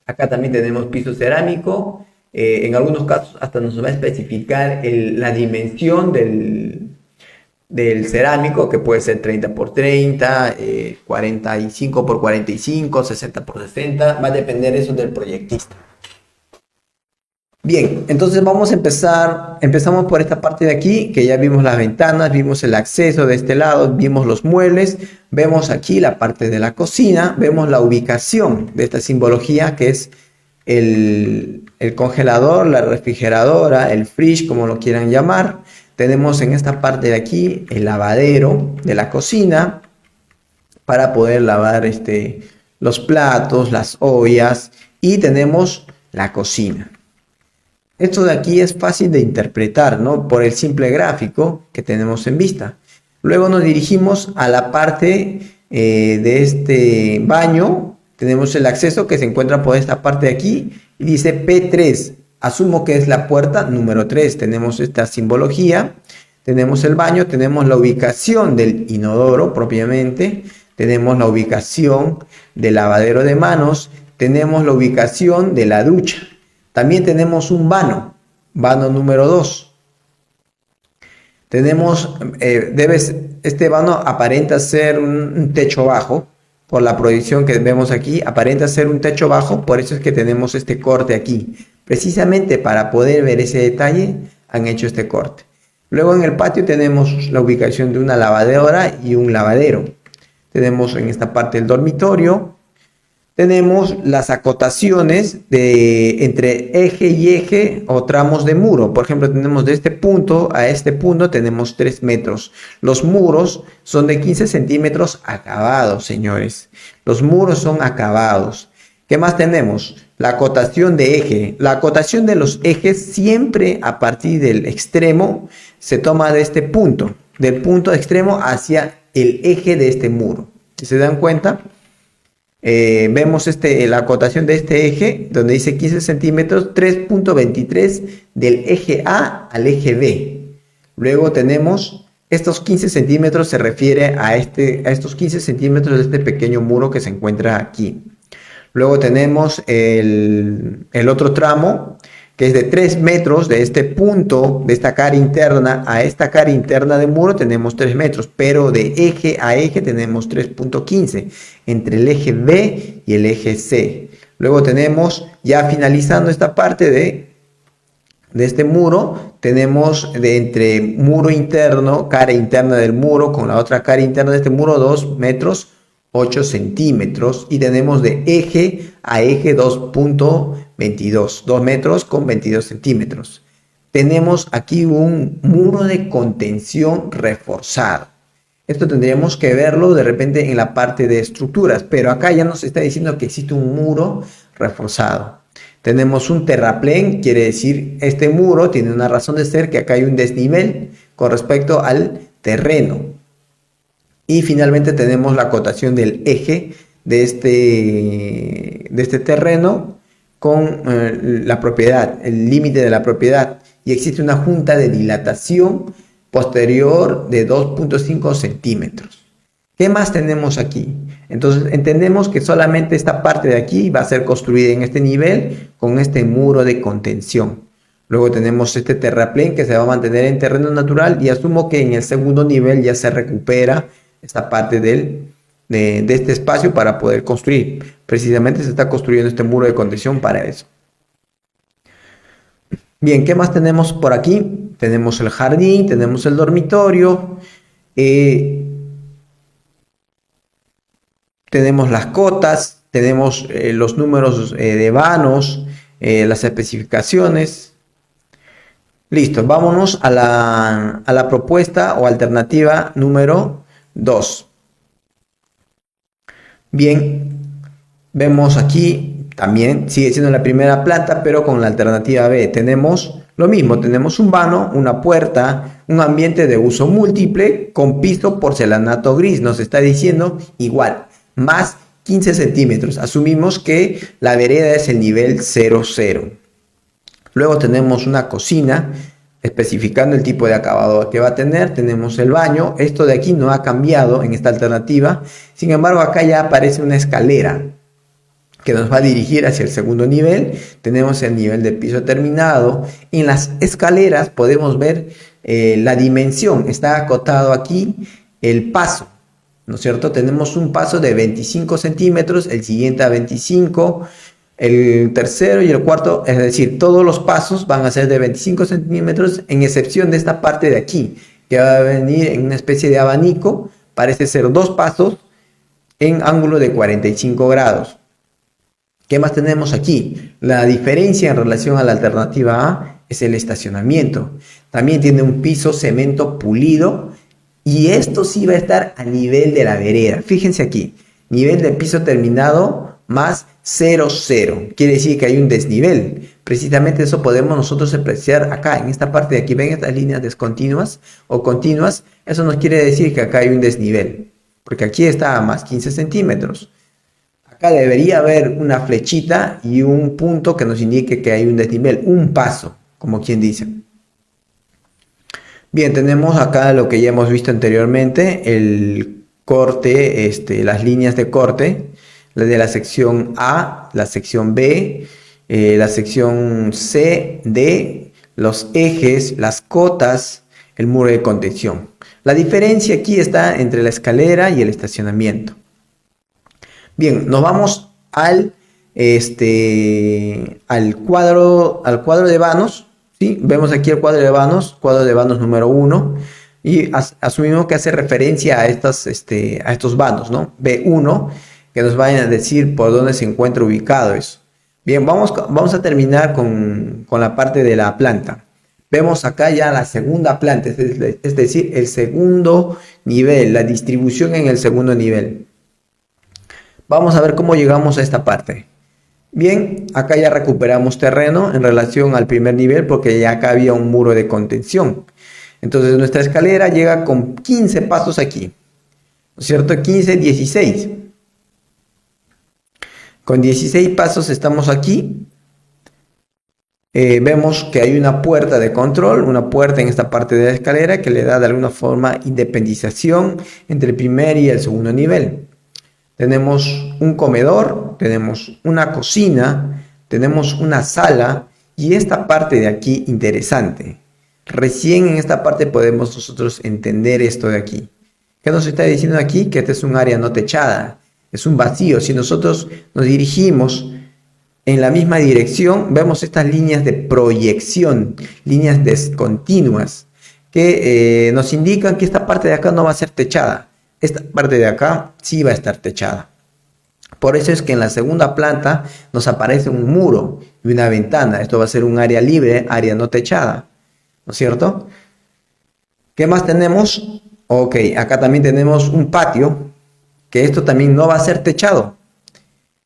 Acá también tenemos piso cerámico. En algunos casos hasta nos va a especificar la dimensión del cerámico, que puede ser 30 por 30, 45 por 45, 60 por 60. Va a depender eso del proyectista. Bien, entonces vamos a empezar. Empezamos por esta parte de aquí, que ya vimos las ventanas, vimos el acceso de este lado, vimos los muebles, vemos aquí la parte de la cocina, vemos la ubicación de esta simbología, que es el congelador, la refrigeradora, el fridge, como lo quieran llamar. Tenemos en esta parte de aquí el lavadero de la cocina para poder lavar los platos, las ollas, y tenemos la cocina. Esto de aquí es fácil de interpretar, ¿no? Por el simple gráfico que tenemos en vista. Luego nos dirigimos a la parte de este baño. Tenemos el acceso que se encuentra por esta parte de aquí y dice P3. Asumo que es la puerta número 3. Tenemos esta simbología. Tenemos el baño, tenemos la ubicación del inodoro propiamente. Tenemos la ubicación del lavadero de manos. Tenemos la ubicación de la ducha. También tenemos un vano número 2. Tenemos, este vano aparenta ser un techo bajo, por la proyección que vemos aquí, aparenta ser un techo bajo, por eso es que tenemos este corte aquí. Precisamente para poder ver ese detalle, han hecho este corte. Luego en el patio tenemos la ubicación de una lavadora y un lavadero. Tenemos en esta parte el dormitorio. Tenemos las acotaciones entre eje y eje o tramos de muro. Por ejemplo, tenemos de este punto a este punto tenemos 3 metros. Los muros son de 15 centímetros acabados, señores. Los muros son acabados. ¿Qué más tenemos? La acotación de eje. La acotación de los ejes siempre a partir del extremo se toma de este punto. Del punto extremo hacia el eje de este muro. Si se dan cuenta, vemos la acotación de este eje, donde dice 15 centímetros, 3.23 del eje A al eje B. Luego tenemos estos 15 centímetros, se refiere a estos 15 centímetros de este pequeño muro que se encuentra aquí. Luego tenemos el otro tramo, que es de 3 metros, de este punto, de esta cara interna a esta cara interna del muro tenemos 3 metros, pero de eje a eje tenemos 3.15, entre el eje B y el eje C. Luego tenemos, ya finalizando esta parte de este muro, tenemos entre muro interno, cara interna del muro, con la otra cara interna de este muro, 2 metros, 8 centímetros, y tenemos de eje a eje 2.22, 2 metros con 22 centímetros. Tenemos aquí un muro de contención reforzado. Esto tendríamos que verlo de repente en la parte de estructuras, pero acá ya nos está diciendo que existe un muro reforzado. Tenemos un terraplén, quiere decir este muro tiene una razón de ser, que acá hay un desnivel con respecto al terreno. Y finalmente tenemos la acotación del eje de este terreno con la propiedad, el límite de la propiedad. Y existe una junta de dilatación posterior de 2.5 centímetros. ¿Qué más tenemos aquí? Entonces entendemos que solamente esta parte de aquí va a ser construida en este nivel con este muro de contención. Luego tenemos este terraplén que se va a mantener en terreno natural, y asumo que en el segundo nivel ya se recupera esta parte de este espacio para poder construir. Precisamente se está construyendo este muro de contención para eso. Bien, ¿qué más tenemos por aquí? Tenemos el jardín, tenemos el dormitorio. tenemos las cotas, tenemos los números de vanos, las especificaciones. Listo, vámonos a la propuesta o alternativa número 2. Bien, vemos aquí también, sigue siendo la primera planta, pero con la alternativa B. Tenemos lo mismo, tenemos un vano, una puerta, un ambiente de uso múltiple con piso porcelanato gris. Nos está diciendo igual, más 15 centímetros. Asumimos que la vereda es el nivel 00. Luego tenemos una cocina, especificando el tipo de acabado que va a tener. Tenemos el baño. Esto de aquí no ha cambiado en esta alternativa. Sin embargo, acá ya aparece una escalera que nos va a dirigir hacia el segundo nivel. Tenemos el nivel de piso terminado. En las escaleras podemos ver la dimensión. Está acotado aquí el paso, ¿no es cierto? Tenemos un paso de 25 centímetros, el siguiente a 25, el tercero y el cuarto, es decir, todos los pasos van a ser de 25 centímetros, en excepción de esta parte de aquí, que va a venir en una especie de abanico. Parece ser 2 pasos en ángulo de 45 grados. ¿Qué más tenemos aquí? La diferencia en relación a la alternativa A es el estacionamiento. También tiene un piso cemento pulido y esto sí va a estar a nivel de la vereda. Fíjense aquí, nivel de piso terminado más 00. Quiere decir que hay un desnivel. Precisamente eso podemos nosotros apreciar acá, en esta parte de aquí. ¿Ven estas líneas discontinuas o continuas? Eso nos quiere decir que acá hay un desnivel, porque aquí está a más 15 centímetros. Acá debería haber una flechita y un punto que nos indique que hay un desnivel, un paso, como quien dice. Bien, tenemos acá lo que ya hemos visto anteriormente, el corte, las líneas de corte, la de la sección A, la sección B, la sección C, D, los ejes, las cotas, el muro de contención. La diferencia aquí está entre la escalera y el estacionamiento. Bien, nos vamos al cuadro de vanos, ¿sí? Vemos aquí el cuadro de vanos número 1, y asumimos que hace referencia a estos vanos, ¿no? B1, que nos vayan a decir por dónde se encuentra ubicado eso. Bien, vamos a terminar con la parte de la planta. Vemos acá ya la segunda planta, es decir, el segundo nivel, la distribución en el segundo nivel. Vamos a ver cómo llegamos a esta parte. Bien, acá ya recuperamos terreno en relación al primer nivel porque ya acá había un muro de contención. Entonces nuestra escalera llega con 15 pasos aquí, ¿no es cierto? 15, 16. Con 16 pasos estamos aquí. Vemos que hay una puerta de control, una puerta en esta parte de la escalera que le da de alguna forma independización entre el primer y el segundo nivel. Tenemos un comedor, tenemos una cocina, tenemos una sala y esta parte de aquí interesante. Recién en esta parte podemos nosotros entender esto de aquí. ¿Qué nos está diciendo aquí? Que este es un área no techada, es un vacío. Si nosotros nos dirigimos en la misma dirección, vemos estas líneas de proyección, líneas discontinuas, que nos indican que esta parte de acá no va a ser techada. Esta parte de acá sí va a estar techada. Por eso es que en la segunda planta nos aparece un muro y una ventana. Esto va a ser un área libre, área no techada, ¿no es cierto? ¿Qué más tenemos? Ok, acá también tenemos un patio, que esto también no va a ser techado.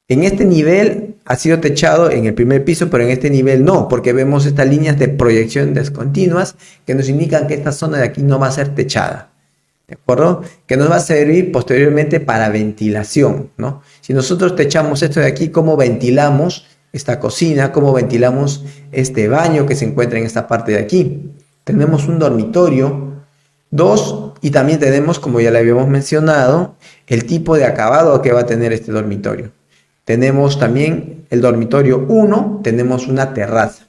En este nivel ha sido techado en el primer piso, pero en este nivel no, porque vemos estas líneas de proyección discontinuas que nos indican que esta zona de aquí no va a ser techada. ¿De acuerdo? Que nos va a servir posteriormente para ventilación, ¿no? Si nosotros techamos esto de aquí, ¿cómo ventilamos esta cocina? ¿Cómo ventilamos este baño que se encuentra en esta parte de aquí? Tenemos un dormitorio, 2, y también tenemos, como ya le habíamos mencionado, el tipo de acabado que va a tener este dormitorio. Tenemos también el dormitorio 1, tenemos una terraza.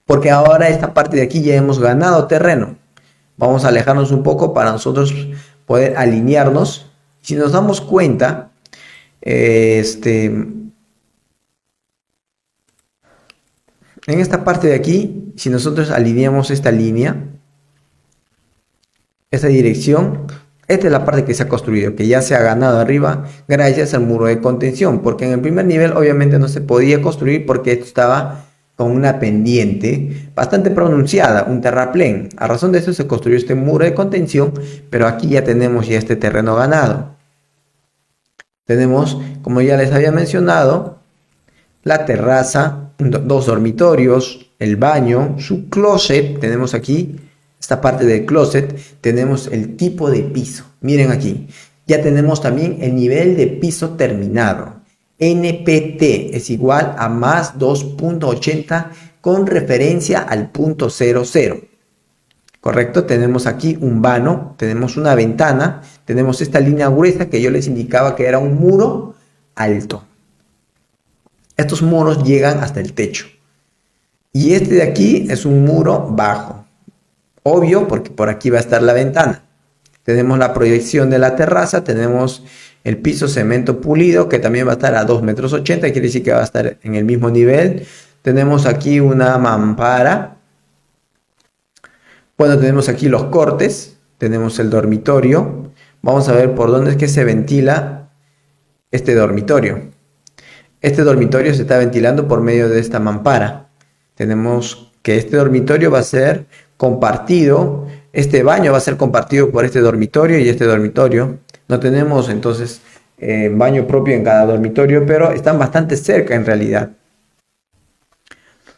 Porque ahora esta parte de aquí ya hemos ganado terreno. Vamos a alejarnos un poco para nosotros poder alinearnos. Si nos damos cuenta, en esta parte de aquí, si nosotros alineamos esta línea, esta dirección, Esta es la parte que se ha construido, que ya se ha ganado arriba gracias al muro de contención, porque en el primer nivel obviamente no se podía construir porque esto estaba con una pendiente bastante pronunciada, un terraplén. A razón de eso se construyó este muro de contención, pero aquí ya tenemos ya este terreno ganado. Tenemos, como ya les había mencionado, la terraza, dos dormitorios, el baño, su closet, tenemos aquí esta parte del closet, tenemos el tipo de piso. Miren aquí, ya tenemos también el nivel de piso terminado. NPT es igual a más 2.80 con referencia al punto 00. ¿Correcto? Tenemos aquí un vano, tenemos una ventana, tenemos esta línea gruesa que yo les indicaba que era un muro alto. Estos muros llegan hasta el techo. Y este de aquí es un muro bajo. Obvio, porque por aquí va a estar la ventana. Tenemos la proyección de la terraza, tenemos el piso cemento pulido, que también va a estar a 2,80 metros, quiere decir que va a estar en el mismo nivel. Tenemos aquí una mampara. Bueno, tenemos aquí los cortes, tenemos el dormitorio. Vamos a ver por dónde es que se ventila este dormitorio. Este dormitorio se está ventilando por medio de esta mampara. Tenemos que este dormitorio va a ser compartido, este baño va a ser compartido por este dormitorio y este dormitorio. No tenemos entonces baño propio en cada dormitorio, pero están bastante cerca en realidad.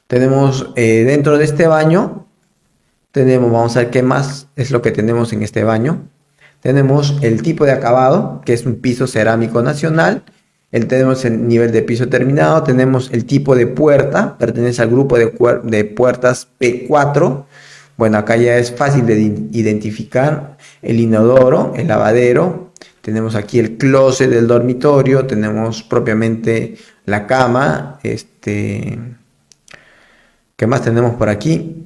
Tenemos dentro de este baño, vamos a ver qué más es lo que tenemos en este baño. Tenemos el tipo de acabado, que es un piso cerámico nacional. Tenemos el nivel de piso terminado, tenemos el tipo de puerta, pertenece al grupo de puertas P4. Bueno, acá ya es fácil de identificar el inodoro, el lavadero. Tenemos aquí el closet del dormitorio, tenemos propiamente la cama. ¿Qué más tenemos por aquí?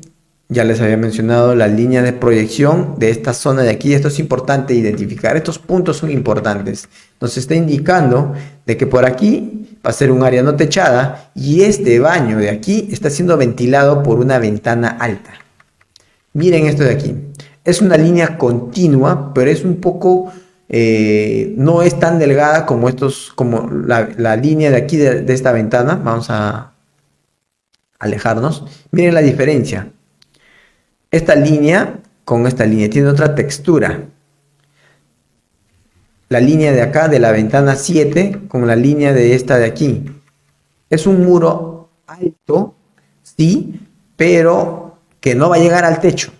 Ya les había mencionado la línea de proyección de esta zona de aquí. Esto es importante identificar. Estos puntos son importantes. Nos está indicando de que por aquí va a ser un área no techada y este baño de aquí está siendo ventilado por una ventana alta. Miren esto de aquí. Es una línea continua, pero es un poco... no es tan delgada como la línea de aquí de esta ventana. Vamos a alejarnos. Miren la diferencia. Esta línea con esta línea tiene otra textura. La línea de acá de la ventana 7 con la línea de esta de aquí. Es un muro alto, sí, pero que no va a llegar al techo.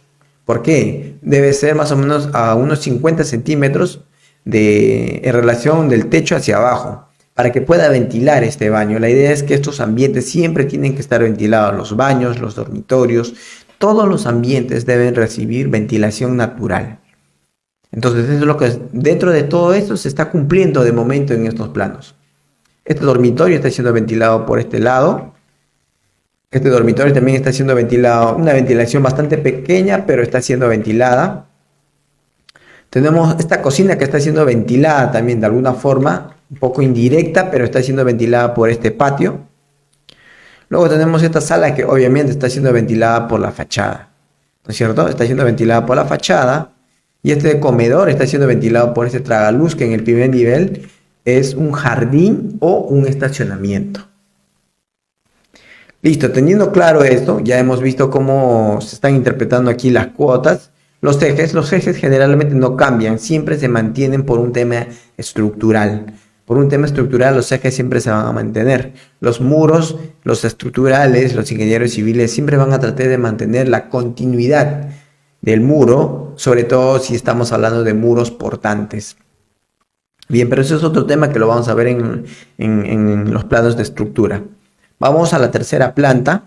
¿Por qué? Debe ser más o menos a unos 50 centímetros en relación del techo hacia abajo, para que pueda ventilar este baño. La idea es que estos ambientes siempre tienen que estar ventilados, los baños, los dormitorios, todos los ambientes deben recibir ventilación natural. Entonces, eso es lo que dentro de todo esto se está cumpliendo de momento en estos planos. Este dormitorio está siendo ventilado por este lado. Este dormitorio también está siendo ventilado, una ventilación bastante pequeña, pero está siendo ventilada. Tenemos esta cocina que está siendo ventilada también de alguna forma, un poco indirecta, pero está siendo ventilada por este patio. Luego tenemos esta sala que obviamente está siendo ventilada por la fachada, ¿no es cierto? Está siendo ventilada por la fachada. Y este comedor está siendo ventilado por este tragaluz que en el primer nivel es un jardín o un estacionamiento. Listo, teniendo claro esto, ya hemos visto cómo se están interpretando aquí las cuotas. Los ejes generalmente no cambian, siempre se mantienen por un tema estructural. Por un tema estructural, los ejes siempre se van a mantener. Los muros, los estructurales, los ingenieros civiles siempre van a tratar de mantener la continuidad del muro, sobre todo si estamos hablando de muros portantes. Bien, pero eso es otro tema que lo vamos a ver en los planos de estructura. Vamos a la tercera planta.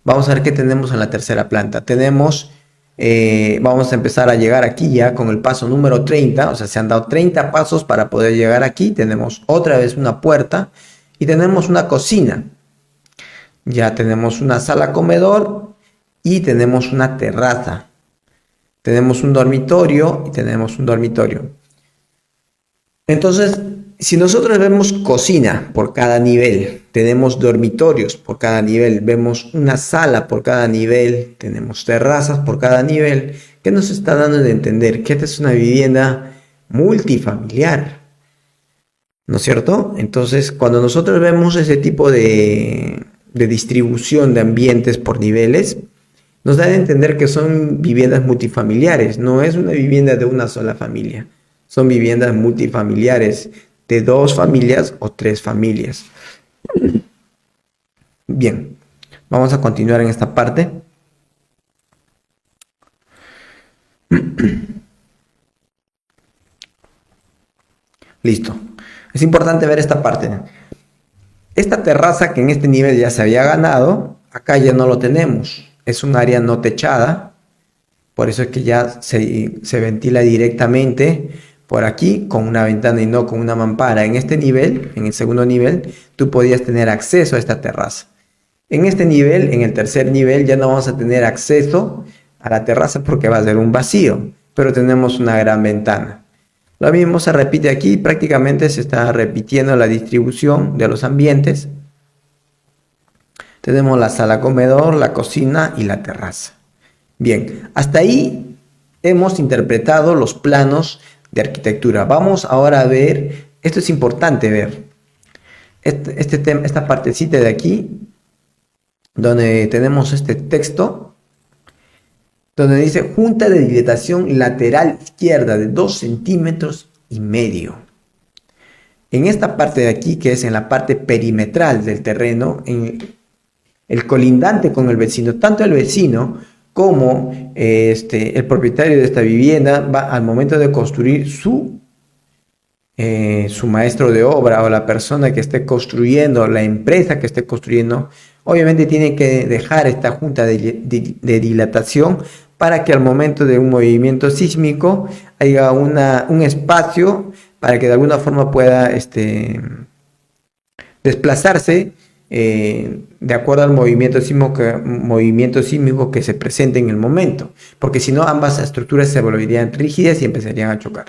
Vamos a ver qué tenemos en la tercera planta. Vamos a empezar a llegar aquí ya con el paso número 30, o sea, se han dado 30 pasos para poder llegar aquí. Tenemos otra vez una puerta y tenemos una cocina. Ya tenemos una sala comedor y tenemos una terraza. Tenemos un dormitorio y tenemos un dormitorio. Entonces, si nosotros vemos cocina por cada nivel, tenemos dormitorios por cada nivel, vemos una sala por cada nivel, tenemos terrazas por cada nivel, ¿Qué nos está dando de entender? Que esta es una vivienda multifamiliar, ¿no es cierto? Entonces, cuando nosotros vemos ese tipo de distribución de ambientes por niveles, nos da a entender que son viviendas multifamiliares, no es una vivienda de una sola familia, son viviendas multifamiliares de 2 familias o 3 familias. Bien, vamos a continuar en esta parte. Listo. Es importante ver esta parte. Esta terraza que en este nivel ya se había ganado, acá ya no lo tenemos. Es un área no techada, por eso es que ya se ventila directamente por aquí con una ventana y no con una mampara. En este nivel, en el segundo nivel, tú podías tener acceso a esta terraza. En este nivel, en el tercer nivel, ya no vamos a tener acceso a la terraza porque va a ser un vacío, pero tenemos una gran ventana. Lo mismo se repite aquí, prácticamente se está repitiendo la distribución de los ambientes. Tenemos la sala comedor, la cocina y la terraza. Bien, hasta ahí hemos interpretado los planos de arquitectura. Vamos ahora a ver, esto es importante ver, esta partecita de aquí, donde tenemos este texto, donde dice junta de dilatación lateral izquierda de 2,5 centímetros. En esta parte de aquí, que es en la parte perimetral del terreno, en el colindante con el vecino, tanto el vecino como el propietario de esta vivienda va al momento de construir su maestro de obra o la persona que esté construyendo, la empresa que esté construyendo, obviamente tiene que dejar esta junta de dilatación para que al momento de un movimiento sísmico haya un espacio para que de alguna forma pueda desplazarse de acuerdo al movimiento sísmico que se presente en el momento, porque si no ambas estructuras se volverían rígidas y empezarían a chocar.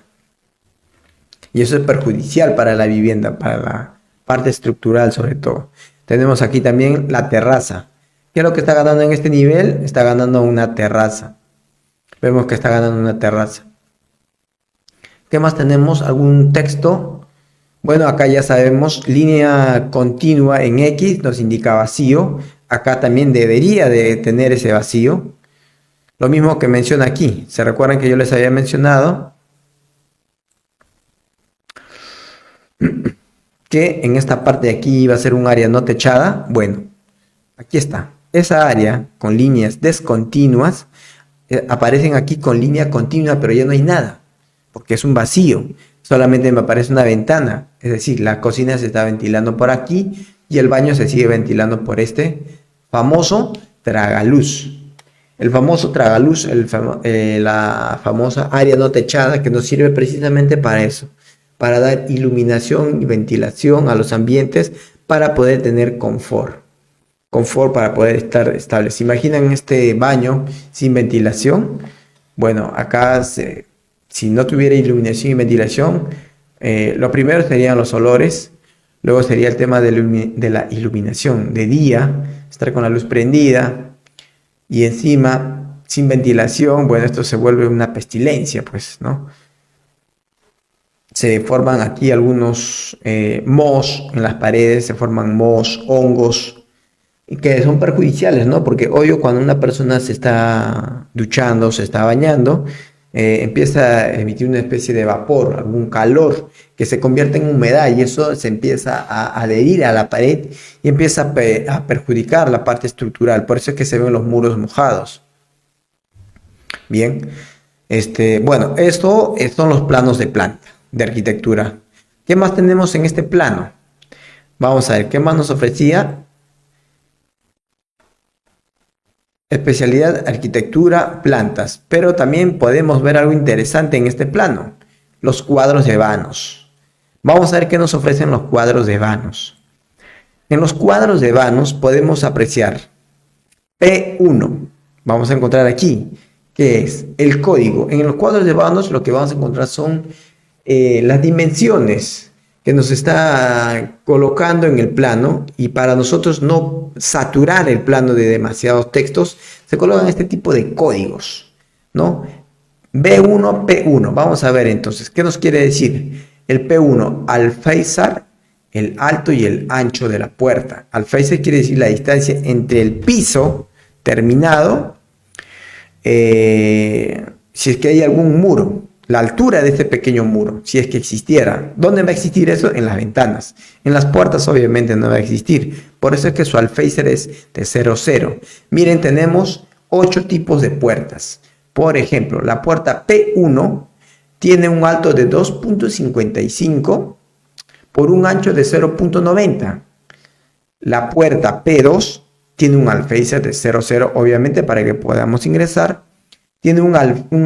Y eso es perjudicial para la vivienda, para la parte estructural sobre todo. Tenemos aquí también la terraza. ¿Qué es lo que está ganando en este nivel? Está ganando una terraza. Vemos que está ganando una terraza. ¿Qué más tenemos? ¿Algún texto? Bueno, acá ya sabemos, línea continua en X nos indica vacío. Acá también debería de tener ese vacío. Lo mismo que menciona aquí. ¿Se recuerdan que yo les había mencionado que en esta parte de aquí iba a ser un área no techada? Bueno, aquí está. Esa área con líneas descontinuas aparecen aquí con línea continua, pero ya no hay nada, porque es un vacío. Solamente me aparece una ventana, es decir, la cocina se está ventilando por aquí y el baño se sigue ventilando por este famoso tragaluz. El famoso tragaluz, la famosa área no techada que nos sirve precisamente para eso, para dar iluminación y ventilación a los ambientes para poder tener confort. Confort para poder estar estables. ¿Se imaginan este baño sin ventilación? Bueno, acá si no tuviera iluminación y ventilación, lo primero serían los olores, luego sería el tema de la iluminación de día, estar con la luz prendida y encima sin ventilación, bueno, esto se vuelve una pestilencia, pues, ¿no? Se forman aquí algunos mohos en las paredes, se forman mohos, hongos, y que son perjudiciales, ¿no? Porque obvio cuando una persona se está duchando, se está bañando, empieza a emitir una especie de vapor, algún calor que se convierte en humedad y eso se empieza a adherir a la pared y empieza a perjudicar la parte estructural. Por eso es que se ven los muros mojados. Bien, bueno, estos son los planos de planta, de arquitectura. ¿Qué más tenemos en este plano? Vamos a ver, ¿qué más nos ofrecía? Especialidad arquitectura, plantas, pero también podemos ver algo interesante en este plano, los cuadros de vanos. Vamos a ver qué nos ofrecen los cuadros de vanos. En los cuadros de vanos podemos apreciar P1, vamos a encontrar aquí, que es el código. En los cuadros de vanos lo que vamos a encontrar son las dimensiones que nos está colocando en el plano, y para nosotros no saturar el plano de demasiados textos, se colocan este tipo de códigos, ¿no? B1, P1. Vamos a ver entonces, ¿qué nos quiere decir? El P1, alféizar, el alto y el ancho de la puerta. Alféizar quiere decir la distancia entre el piso terminado, si es que hay algún muro, la altura de este pequeño muro, si es que existiera. ¿Dónde va a existir eso? En las ventanas. En las puertas obviamente no va a existir. Por eso es que su alféizar es de 0, 0. Miren, tenemos 8 tipos de puertas. Por ejemplo, la puerta P1 tiene un alto de 2.55 por un ancho de 0.90. La puerta P2 tiene un alféizar de 0, 0, obviamente para que podamos ingresar. Tiene un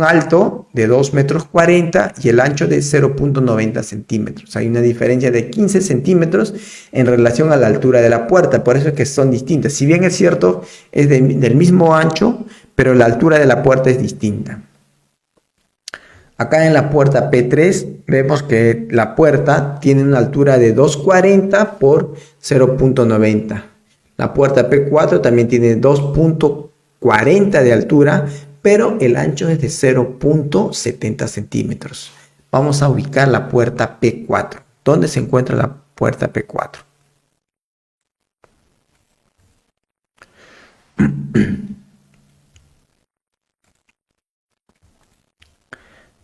alto de 2,40 m y el ancho de 0.90 centímetros. Hay una diferencia de 15 centímetros en relación a la altura de la puerta. Por eso es que son distintas. Si bien es cierto, es del mismo ancho, pero la altura de la puerta es distinta. Acá en la puerta P3 vemos que la puerta tiene una altura de 2,40 por 0.90. La puerta P4 también tiene 2.40 de altura, pero el ancho es de 0.70 centímetros. Vamos a ubicar la puerta P4. ¿Dónde se encuentra la puerta P4?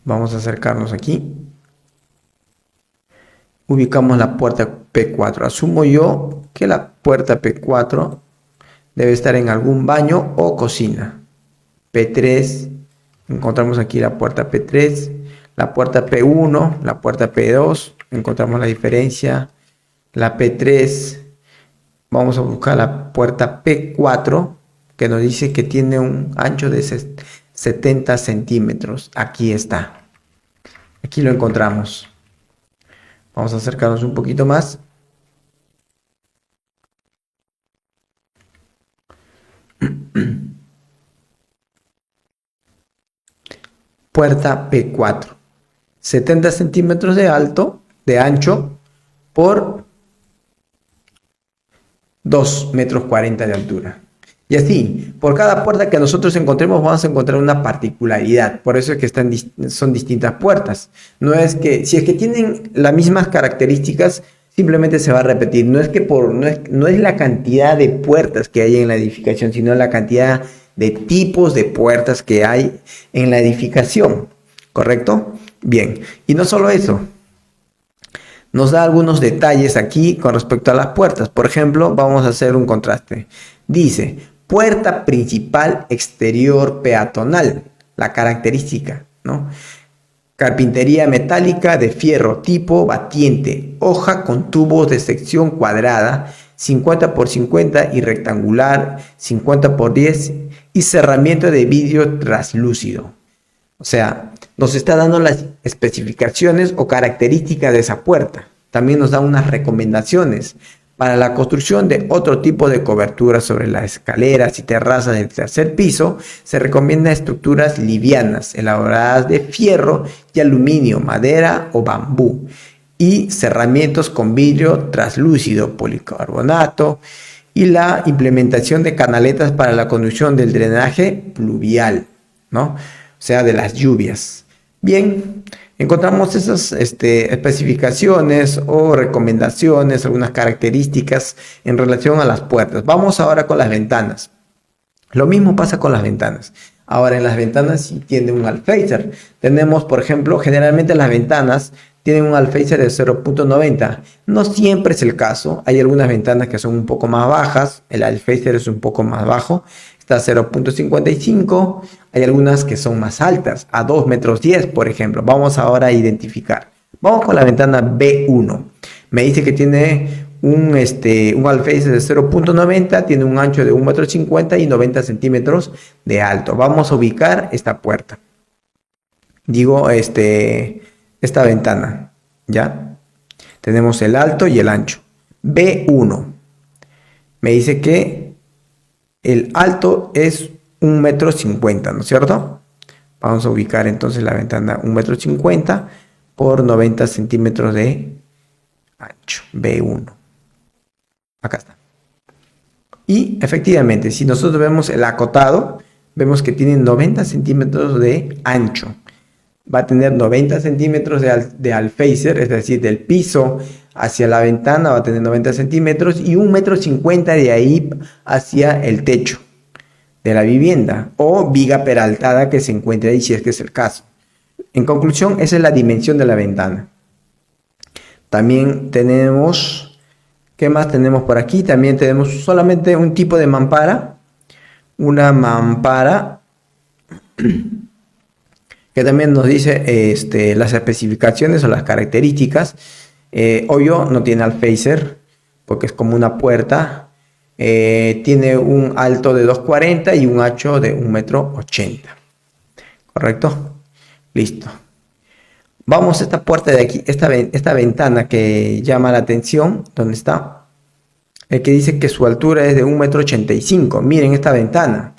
Vamos a acercarnos aquí. Ubicamos la puerta P4. Asumo yo que la puerta P4 debe estar en algún baño o cocina. P3, encontramos aquí la puerta P3, la puerta P1, la puerta P2, encontramos la diferencia. La P3, vamos a buscar la puerta P4, que nos dice que tiene un ancho de 70 centímetros. Aquí está. Aquí lo encontramos. Vamos a acercarnos un poquito más. Puerta P4. 70 centímetros de ancho por 2,40 m de altura. Y así, por cada puerta que nosotros encontremos vamos a encontrar una particularidad. Por eso es que son distintas puertas. No es que, si es que tienen las mismas características, simplemente se va a repetir. No es la cantidad de puertas que hay en la edificación, sino la cantidad de tipos de puertas que hay en la edificación. ¿Correcto? Bien. Y no solo eso. Nos da algunos detalles aquí con respecto a las puertas. Por ejemplo, vamos a hacer un contraste. Dice, puerta principal exterior peatonal. La característica, ¿no? Carpintería metálica de fierro tipo batiente. Hoja con tubos de sección cuadrada, 50 por 50 y rectangular, 50 por 10 y cerramiento de vidrio traslúcido. O sea, nos está dando las especificaciones o características de esa puerta. También nos da unas recomendaciones para la construcción de otro tipo de cobertura sobre las escaleras y terrazas del tercer piso. Se recomienda estructuras livianas, elaboradas de fierro y aluminio, madera o bambú, y cerramientos con vidrio traslúcido, policarbonato, y la implementación de canaletas para la conducción del drenaje pluvial, ¿no? O sea, de las lluvias. Bien, encontramos esas especificaciones o recomendaciones, algunas características en relación a las puertas. Vamos ahora con las ventanas. Lo mismo pasa con las ventanas. Ahora en las ventanas sí tiene un alféizar. Tenemos, por ejemplo, generalmente las ventanas tienen un alféizar de 0.90. No siempre es el caso. Hay algunas ventanas que son un poco más bajas. El alféizar es un poco más bajo. Está a 0.55. Hay algunas que son más altas, a 2,10 metros, por ejemplo. Vamos ahora a identificar. Vamos con la ventana B1. Me dice que tiene un alféizar de 0.90, tiene un ancho de 1,50 m y 90 centímetros de alto. Vamos a ubicar esta puerta. Digo, esta ventana, ¿ya? Tenemos el alto y el ancho. B1. Me dice que el alto es 1,50 m, ¿no es cierto? Vamos a ubicar entonces la ventana 1,50 m por 90 centímetros de ancho. B1. Acá está. Y efectivamente, si nosotros vemos el acotado, vemos que tiene 90 centímetros de ancho. va a tener 90 centímetros de alféizar, es decir, del piso hacia la ventana va a tener 90 centímetros y 1,50 m de ahí hacia el techo de la vivienda o viga peraltada que se encuentre ahí si es que es el caso. En conclusión, esa es la dimensión de la ventana. También tenemos, ¿qué más tenemos por aquí? También tenemos solamente un tipo de mampara, una mampara que también nos dice las especificaciones o las características. Obvio, no tiene alféizar porque es como una puerta. Tiene un alto de 2,40 y un ancho de 1,80 m. ¿Correcto? Listo. Vamos a esta puerta de aquí, esta ventana que llama la atención. ¿Dónde está? El que dice que su altura es de 1,85 m. Miren esta ventana.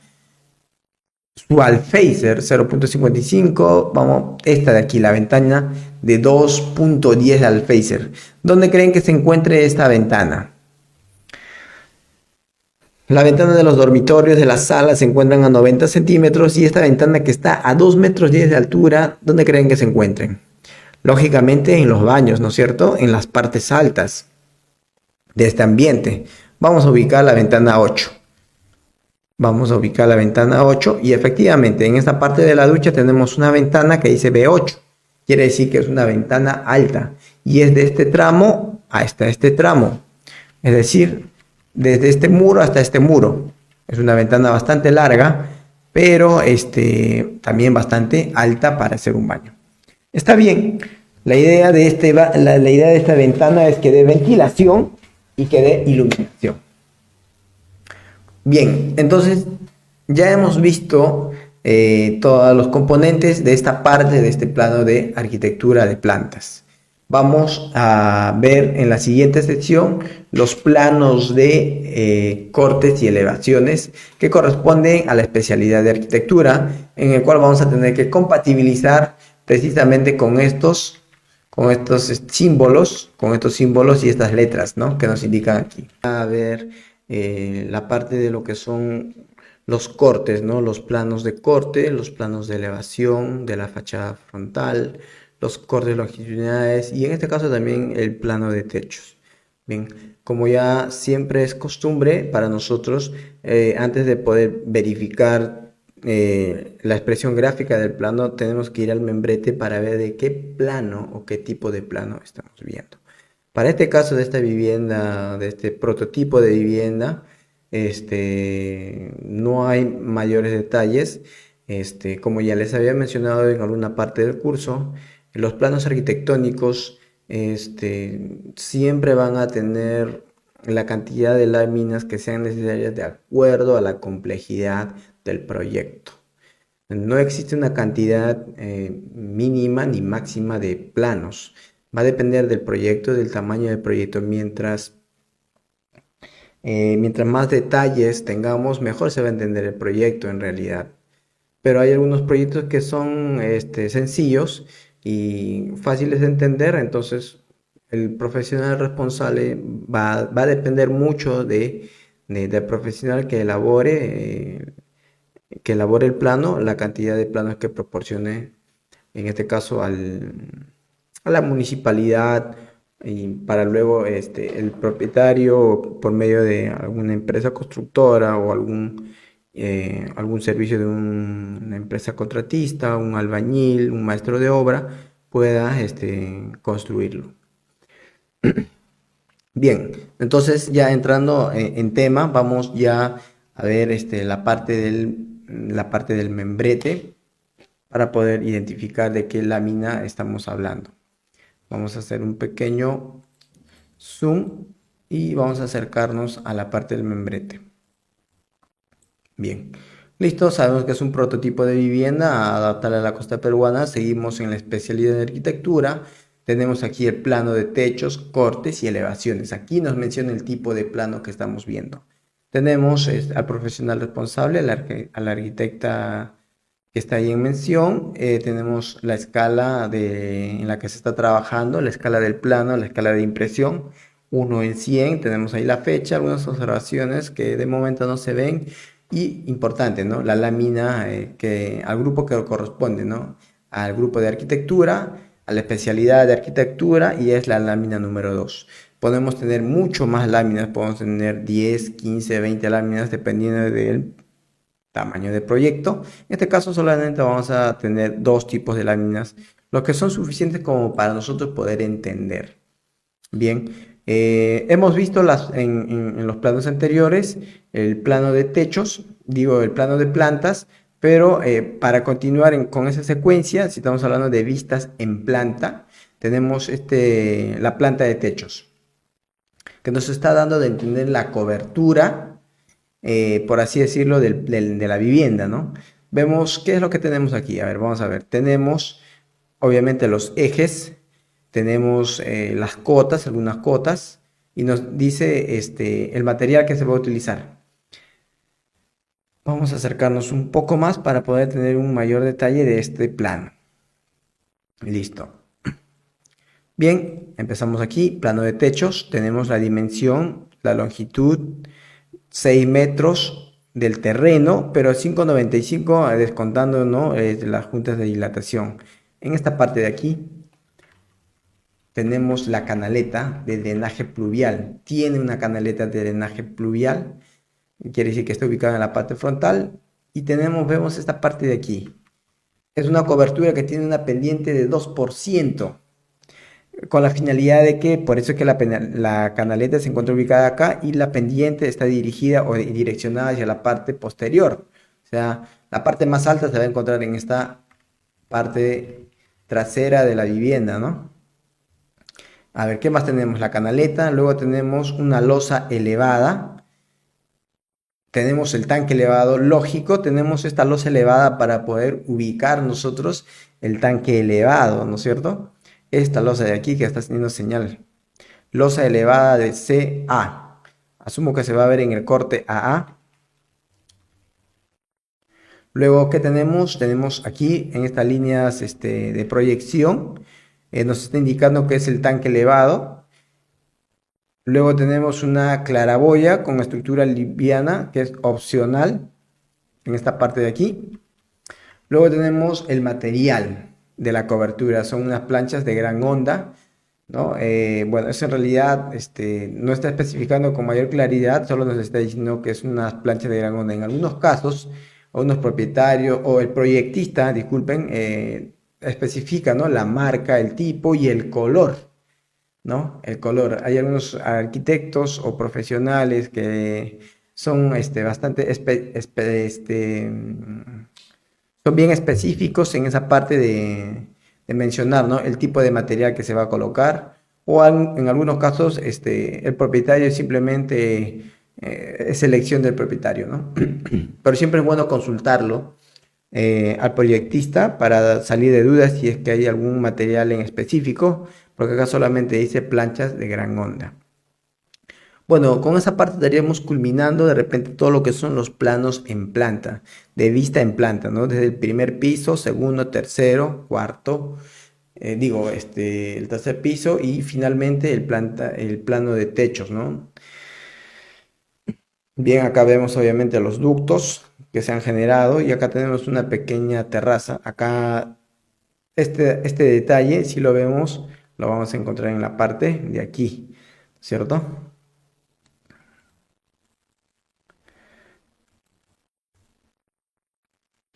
Su alféizar 0,55. Vamos, esta de aquí, la ventana de 2,10 de alféizar. ¿Dónde creen que se encuentre esta ventana? La ventana de los dormitorios de la sala se encuentran a 90 centímetros y esta ventana que está a 2,10 metros de altura, ¿dónde creen que se encuentren? Lógicamente en los baños, ¿no es cierto? En las partes altas de este ambiente. Vamos a ubicar la ventana 8. Vamos a ubicar la ventana 8 y efectivamente en esta parte de la ducha tenemos una ventana que dice B8. Quiere decir que es una ventana alta y es de este tramo hasta este tramo. Es decir, desde este muro hasta este muro. Es una ventana bastante larga, pero también bastante alta para hacer un baño. Está bien. La idea de esta ventana es que dé ventilación y que dé iluminación. Bien, entonces ya hemos visto todos los componentes de esta parte de este plano de arquitectura de plantas. Vamos a ver en la siguiente sección los planos de cortes y elevaciones que corresponden a la especialidad de arquitectura, en el cual vamos a tener que compatibilizar precisamente con estos símbolos y estas letras, ¿no?, que nos indican aquí. A ver la parte de lo que son los cortes, ¿no?, los planos de corte, los planos de elevación de la fachada frontal, los cortes longitudinales y en este caso también el plano de techos. Bien, como ya siempre es costumbre para nosotros, antes de poder verificar la expresión gráfica del plano, tenemos que ir al membrete para ver de qué plano o qué tipo de plano estamos viendo. Para este caso de esta vivienda, de este prototipo de vivienda, no hay mayores detalles. Como ya les había mencionado en alguna parte del curso, los planos arquitectónicos siempre van a tener la cantidad de láminas que sean necesarias de acuerdo a la complejidad del proyecto. No existe una cantidad mínima ni máxima de planos. Va a depender del proyecto, del tamaño del proyecto. Mientras más detalles tengamos, mejor se va a entender el proyecto en realidad. Pero hay algunos proyectos que son sencillos y fáciles de entender, entonces el profesional responsable va a depender mucho del profesional que elabore el plano, la cantidad de planos que proporcione, en este caso a la municipalidad, y para luego el propietario, por medio de alguna empresa constructora o algún servicio de una empresa contratista, un albañil, un maestro de obra, pueda construirlo. Bien, entonces ya entrando en tema, vamos ya a ver la parte del membrete para poder identificar de qué lámina estamos hablando. Vamos a hacer un pequeño zoom y vamos a acercarnos a la parte del membrete. Bien, listo, sabemos que es un prototipo de vivienda adaptada a la costa peruana. Seguimos en la especialidad de arquitectura. Tenemos aquí el plano de techos, cortes y elevaciones. Aquí nos menciona el tipo de plano que estamos viendo. Tenemos al profesional responsable, a la arquitecta que está ahí en mención. Tenemos la escala en la que se está trabajando, la escala del plano, la escala de impresión, 1/100. Tenemos ahí la fecha, algunas observaciones que de momento no se ven. Y importante, ¿no?, la lámina al grupo que corresponde, ¿no? al grupo de arquitectura, a la especialidad de arquitectura y es la lámina número 2. Podemos tener mucho más láminas, podemos tener 10, 15, 20 láminas dependiendo del tamaño del proyecto. En este caso solamente vamos a tener dos tipos de láminas, lo que son suficientes como para nosotros poder entender. Bien, hemos visto en los planos anteriores el plano de techos, digo el plano de plantas, pero para continuar con esa secuencia, si estamos hablando de vistas en planta, tenemos la planta de techos, que nos está dando de entender la cobertura, por así decirlo, de la vivienda, ¿no? Vemos qué es lo que tenemos aquí. A ver, vamos a ver. Tenemos, obviamente, los ejes, tenemos las cotas, algunas cotas, y nos dice el material que se va a utilizar. Vamos a acercarnos un poco más para poder tener un mayor detalle de este plano. Listo. Bien, empezamos aquí, plano de techos, tenemos la dimensión, la longitud, 6 metros del terreno, pero 5,95 descontando, ¿no? Las juntas de dilatación. En esta parte de aquí tenemos la canaleta de drenaje pluvial. Tiene una canaleta de drenaje pluvial, quiere decir que está ubicada en la parte frontal. Y vemos esta parte de aquí. Es una cobertura que tiene una pendiente de 2%, con la finalidad de que, por eso es que la canaleta se encuentra ubicada acá y la pendiente está dirigida o direccionada hacia la parte posterior. O sea, la parte más alta se va a encontrar en esta parte trasera de la vivienda, ¿no? A ver, ¿qué más tenemos? La canaleta, luego tenemos una losa elevada, tenemos el tanque elevado, lógico, tenemos esta losa elevada para poder ubicar nosotros el tanque elevado, ¿no es cierto? Esta losa de aquí que está teniendo señal, losa elevada de CA, asumo que se va a ver en el corte AA. Luego, ¿qué tenemos? Tenemos aquí en estas líneas de proyección, nos está indicando que es el tanque elevado. Luego tenemos una claraboya con estructura liviana, que es opcional, en esta parte de aquí. Luego tenemos el material de la cobertura, son unas planchas de gran onda, ¿no? Bueno, eso en realidad no está especificando con mayor claridad, solo nos está diciendo que es unas planchas de gran onda. En algunos casos, unos propietarios o el proyectista, disculpen, especifica, ¿no? La marca, el tipo y el color, ¿no? El color. Hay algunos arquitectos o profesionales que son son bien específicos en esa parte de mencionar, ¿no? El tipo de material que se va a colocar. O en algunos casos, el propietario simplemente es elección del propietario, ¿no? Pero siempre es bueno consultarlo al proyectista para salir de dudas si es que hay algún material en específico, porque acá solamente dice planchas de gran onda. Bueno, con esa parte estaríamos culminando de repente todo lo que son los planos en planta, de vista en planta, ¿no? Desde el primer piso, segundo, tercero, cuarto, el tercer piso y finalmente el plano de techos, ¿no? Bien, acá vemos obviamente los ductos que se han generado y acá tenemos una pequeña terraza. Acá este detalle, si lo vemos, lo vamos a encontrar en la parte de aquí, ¿cierto?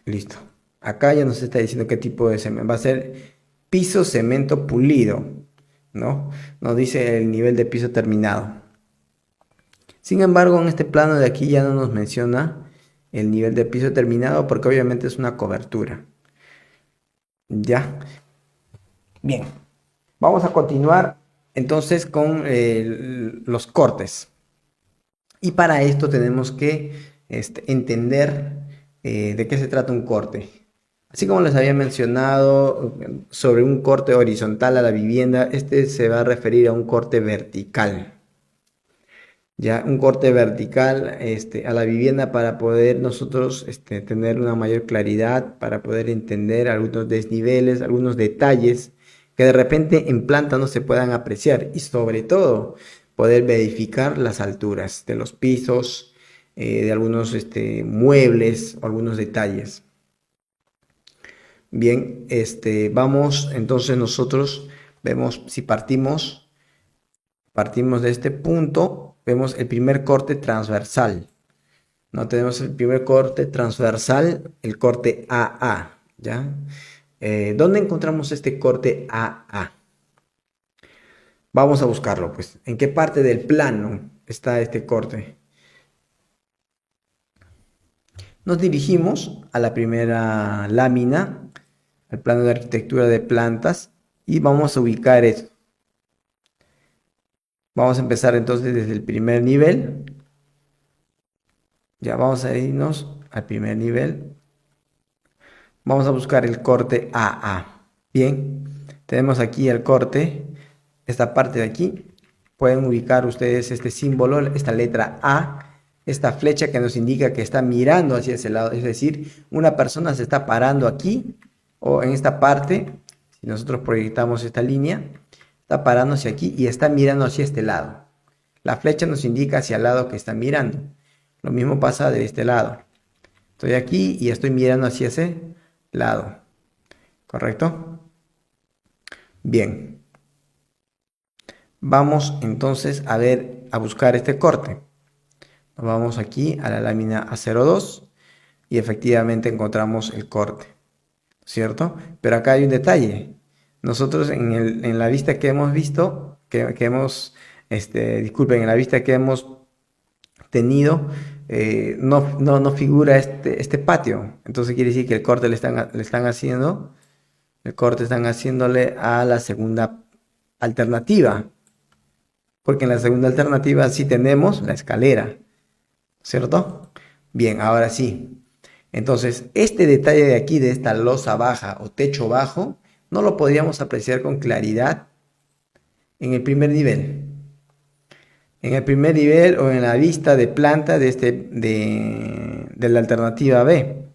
Listo. Acá ya nos está diciendo qué tipo de cemento. Va a ser piso cemento pulido, ¿no? Nos dice el nivel de piso terminado. Sin embargo, en este plano de aquí ya no nos menciona el nivel de piso terminado porque obviamente es una cobertura. Ya. Bien. Vamos a continuar entonces con los cortes. Y para esto tenemos que entender de qué se trata un corte. Así como les había mencionado sobre un corte horizontal a la vivienda, este se va a referir a un corte vertical. Ya un corte vertical a la vivienda para poder nosotros tener una mayor claridad, para poder entender algunos desniveles, algunos detalles que de repente en planta no se puedan apreciar y sobre todo poder verificar las alturas de los pisos, de algunos muebles o algunos detalles. Bien, vamos, entonces nosotros vemos si partimos de este punto, vemos el primer corte transversal. No tenemos el primer corte transversal, el corte AA, ¿ya? ¿Dónde encontramos este corte AA? Vamos a buscarlo, pues. ¿En qué parte del plano está este corte? Nos dirigimos a la primera lámina, al plano de arquitectura de plantas, y vamos a ubicar eso. Vamos a empezar entonces desde el primer nivel. Ya vamos a irnos al primer nivel. Vamos a buscar el corte AA. Bien, tenemos aquí el corte, esta parte de aquí. Pueden ubicar ustedes este símbolo, esta letra A, esta flecha que nos indica que está mirando hacia ese lado. Es decir, una persona se está parando aquí o en esta parte. Si nosotros proyectamos esta línea, está parando hacia aquí y está mirando hacia este lado. La flecha nos indica hacia el lado que está mirando. Lo mismo pasa de este lado. Estoy aquí y estoy mirando hacia ese lado. ¿Correcto? Bien. Vamos entonces a buscar este corte. Nos vamos aquí a la lámina A02 y efectivamente encontramos el corte, ¿cierto? Pero acá hay un detalle. Nosotros en la vista que hemos visto, disculpen, en la vista que hemos tenido, no figura este patio. Entonces quiere decir que el corte le están haciendo, el corte están haciéndole a la segunda alternativa. Porque en la segunda alternativa sí tenemos la escalera, ¿cierto? Bien, ahora sí. Entonces, este detalle de aquí, de esta losa baja o techo bajo, no lo podríamos apreciar con claridad en el primer nivel. En el primer nivel o en la vista de planta de la alternativa B.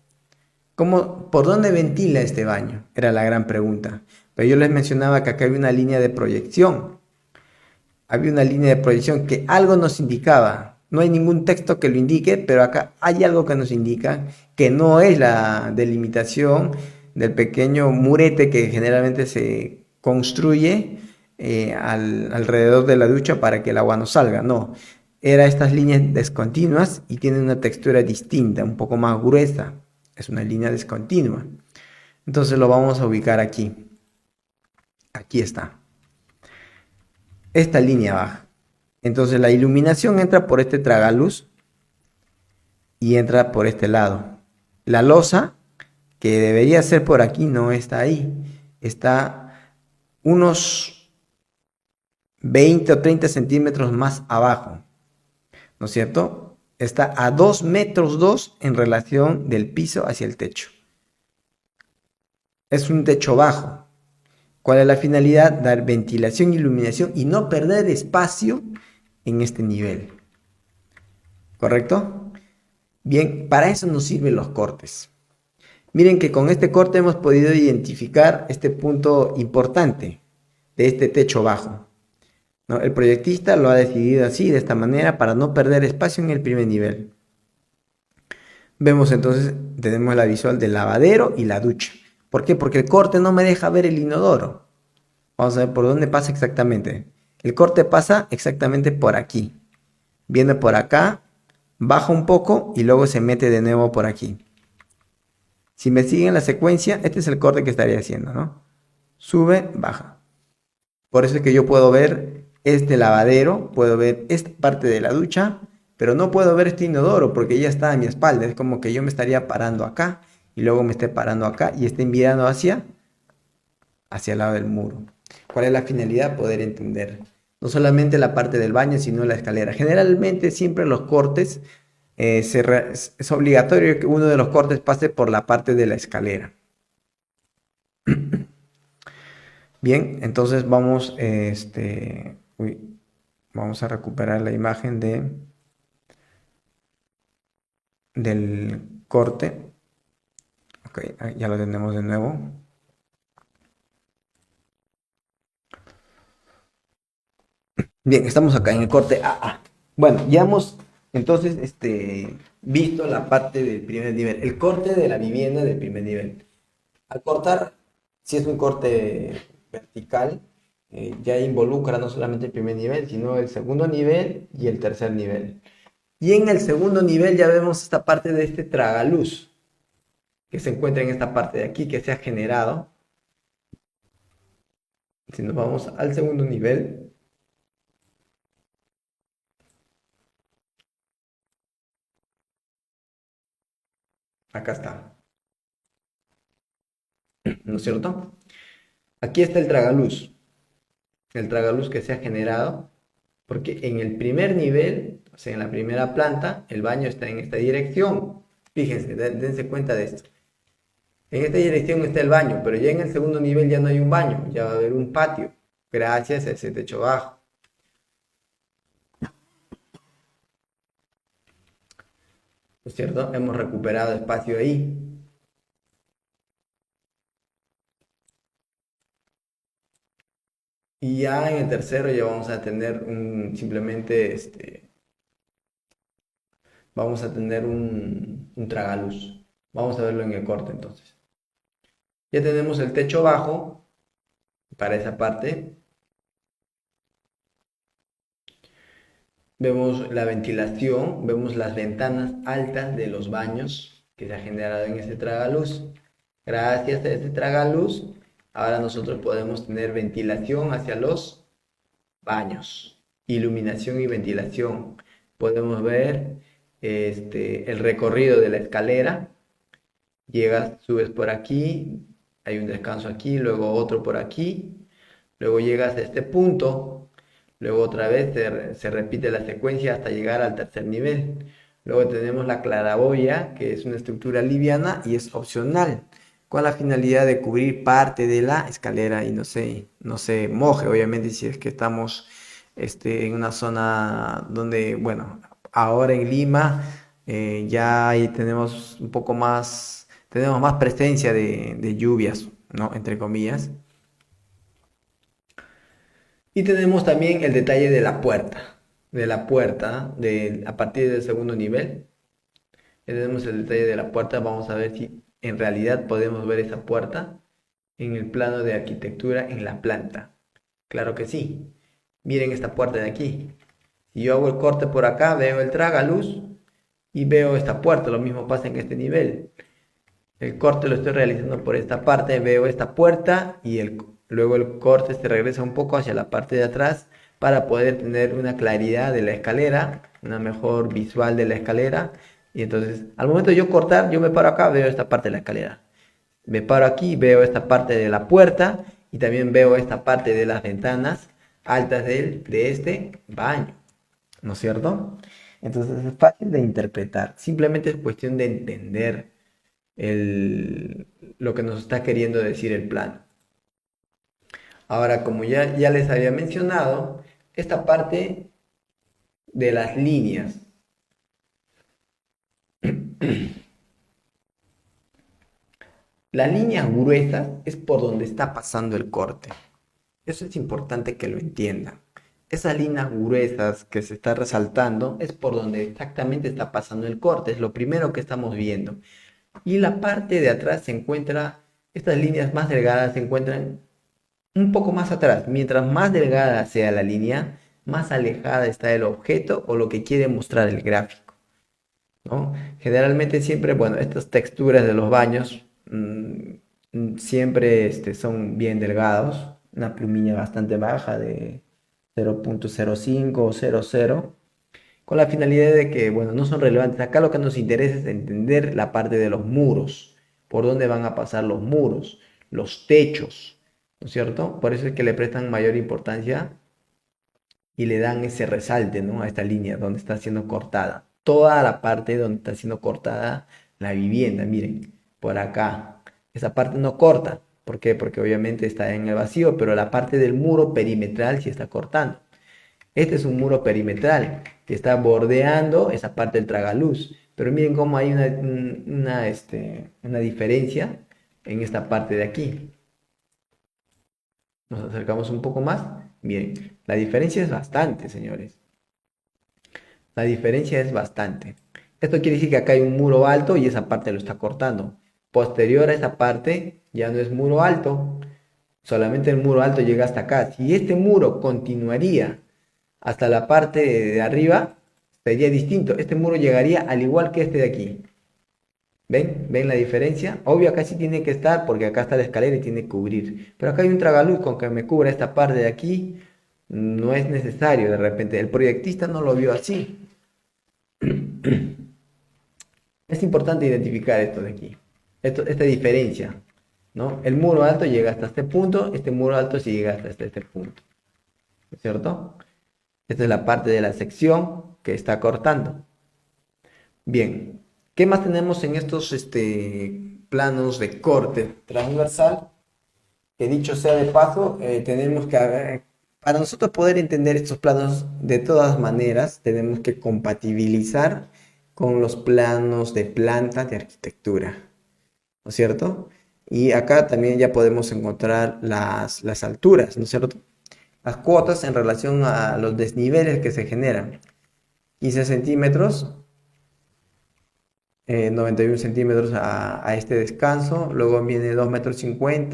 ¿Por dónde ventila este baño? Era la gran pregunta. Pero yo les mencionaba que acá hay una línea de proyección. Había una línea de proyección que algo nos indicaba. No hay ningún texto que lo indique, pero acá hay algo que nos indica que no es la delimitación del pequeño murete que generalmente se construye alrededor de la ducha para que el agua no salga. No, era estas líneas discontinuas y tienen una textura distinta, un poco más gruesa. Es una línea discontinua. Entonces lo vamos a ubicar aquí. Aquí está. Esta línea baja. Entonces la iluminación entra por este tragaluz y entra por este lado. La losa, que debería ser por aquí, no está ahí. Está unos 20 o 30 centímetros más abajo. ¿No es cierto? Está a 2 metros 2 en relación del piso hacia el techo. Es un techo bajo. ¿Cuál es la finalidad? Dar ventilación, iluminación y no perder espacio en este nivel. ¿Correcto? Bien, para eso nos sirven los cortes. Miren que con este corte hemos podido identificar este punto importante de este techo bajo, ¿no? El proyectista lo ha decidido así, de esta manera, para no perder espacio en el primer nivel. Vemos entonces, tenemos la visual del lavadero y la ducha. ¿Por qué? Porque el corte no me deja ver el inodoro. Vamos a ver por dónde pasa exactamente. El corte pasa exactamente por aquí. Viene por acá, baja un poco y luego se mete de nuevo por aquí. Si me siguen la secuencia, este es el corte que estaría haciendo, ¿no? Sube, baja. Por eso es que yo puedo ver este lavadero, puedo ver esta parte de la ducha, pero no puedo ver este inodoro porque ya está a mi espalda. Es como que yo me estaría parando acá y luego me esté parando acá y esté mirando hacia el lado del muro. ¿Cuál es la finalidad? Poder entender no solamente la parte del baño, sino la escalera. Generalmente siempre los cortes, es obligatorio que uno de los cortes pase por la parte de la escalera. Bien, entonces vamos, vamos a recuperar la imagen del corte. Ok, ya lo tenemos de nuevo. Bien, estamos acá en el corte AA. Bueno, ya hemos entonces visto la parte del primer nivel, el corte de la vivienda del primer nivel. Al cortar, si es un corte vertical, ya involucra no solamente el primer nivel, sino el segundo nivel y el tercer nivel. Y en el segundo nivel ya vemos esta parte de este tragaluz, que se encuentra en esta parte de aquí, que se ha generado. Si nos vamos al segundo nivel, acá está, ¿no es cierto? Aquí está el tragaluz que se ha generado, porque en el primer nivel, o sea, en la primera planta, el baño está en esta dirección. Fíjense, dense cuenta de esto. En esta dirección está el baño, pero ya en el segundo nivel ya no hay un baño, ya va a haber un patio, gracias a ese techo bajo. ¿No es cierto? Hemos recuperado espacio ahí. Y ya en el tercero ya vamos a tener simplemente vamos a tener un tragaluz. Vamos a verlo en el corte entonces. Ya tenemos el techo bajo para esa parte. Vemos la ventilación, vemos las ventanas altas de los baños que se ha generado en ese tragaluz. Gracias a este tragaluz, ahora nosotros podemos tener ventilación hacia los baños, iluminación y ventilación. Podemos ver el recorrido de la escalera. Llegas, subes por aquí, hay un descanso aquí, luego otro por aquí, luego llegas a este punto, luego otra vez se repite la secuencia hasta llegar al tercer nivel. Luego tenemos la claraboya, que es una estructura liviana y es opcional, con la finalidad de cubrir parte de la escalera y no se moje, obviamente, si es que estamos en una zona donde, bueno, ahora en Lima ya ahí tenemos más presencia de lluvias, ¿no? Entre comillas. Y tenemos también el detalle a partir del segundo nivel. Ya tenemos el detalle de la puerta, vamos a ver si en realidad podemos ver esa puerta en el plano de arquitectura en la planta. Claro que sí. Miren esta puerta de aquí. Si yo hago el corte por acá, veo el tragaluz y veo esta puerta. Lo mismo pasa en este nivel. El corte lo estoy realizando por esta parte, veo esta puerta y luego el corte se regresa un poco hacia la parte de atrás para poder tener una claridad de la escalera, una mejor visual de la escalera. Y entonces, al momento de yo cortar, yo me paro acá, veo esta parte de la escalera. Me paro aquí, veo esta parte de la puerta y también veo esta parte de las ventanas altas de este baño, ¿no es cierto? Entonces es fácil de interpretar, simplemente es cuestión de entender lo que nos está queriendo decir el plan. Ahora, como ya les había mencionado, esta parte de las líneas. Las líneas gruesas es por donde está pasando el corte. Eso es importante que lo entiendan. Esas líneas gruesas que se está resaltando es por donde exactamente está pasando el corte. Es lo primero que estamos viendo. Y la parte de atrás estas líneas más delgadas se encuentran un poco más atrás. Mientras más delgada sea la línea, más alejada está el objeto o lo que quiere mostrar el gráfico, ¿no? Generalmente siempre, bueno, estas texturas de los baños siempre son bien delgados, una plumilla bastante baja de 0,05 o 0,0, con la finalidad de que, bueno, no son relevantes. Acá lo que nos interesa es entender la parte de los muros, por dónde van a pasar los muros, los techos, ¿no es cierto? Por eso es que le prestan mayor importancia y le dan ese resalte, ¿no? A esta línea donde está siendo cortada. Toda la parte donde está siendo cortada la vivienda, miren, por acá. Esa parte no corta. ¿Por qué? Porque obviamente está en el vacío, pero la parte del muro perimetral sí está cortando. Este es un muro perimetral que está bordeando esa parte del tragaluz. Pero miren cómo hay una diferencia en esta parte de aquí. Nos acercamos un poco más. Miren, la diferencia es bastante, señores. La diferencia es bastante. Esto quiere decir que acá hay un muro alto y esa parte lo está cortando. Posterior a esa parte ya no es muro alto, solamente el muro alto llega hasta acá. Si este muro continuaría hasta la parte de arriba, sería distinto. Este muro llegaría al igual que este de aquí. ¿Ven? ¿Ven la diferencia? Obvio acá sí tiene que estar porque acá está la escalera y tiene que cubrir. Pero acá hay un tragaluz con que me cubra esta parte de aquí. No es necesario de repente. El proyectista no lo vio así. Es importante identificar esto de aquí. Esta diferencia. ¿No? El muro alto llega hasta este punto. Este muro alto sí llega hasta este punto. ¿Cierto? Esta es la parte de la sección que está cortando. Bien, ¿qué más tenemos en estos planos de corte transversal? Que dicho sea de paso, tenemos que, para nosotros poder entender estos planos de todas maneras, tenemos que compatibilizar con los planos de planta de arquitectura, ¿no es cierto? Y acá también ya podemos encontrar las alturas, ¿no es cierto? Las cuotas en relación a los desniveles que se generan. 15 centímetros 91 centímetros a este descanso, luego viene 2,50 metros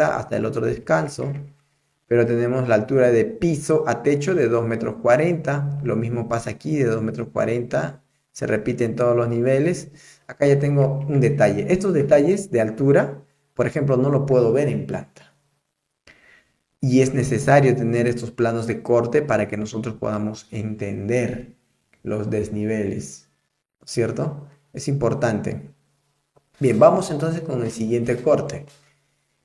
hasta el otro descanso, pero tenemos la altura de piso a techo de 2,40 metros, lo mismo pasa aquí de 2,40 metros, se repite en todos los niveles. Acá ya tengo un detalle, estos detalles de altura, por ejemplo, no lo puedo ver en planta. Y es necesario tener estos planos de corte para que nosotros podamos entender los desniveles, ¿cierto? Es importante. Bien, vamos entonces con el siguiente corte.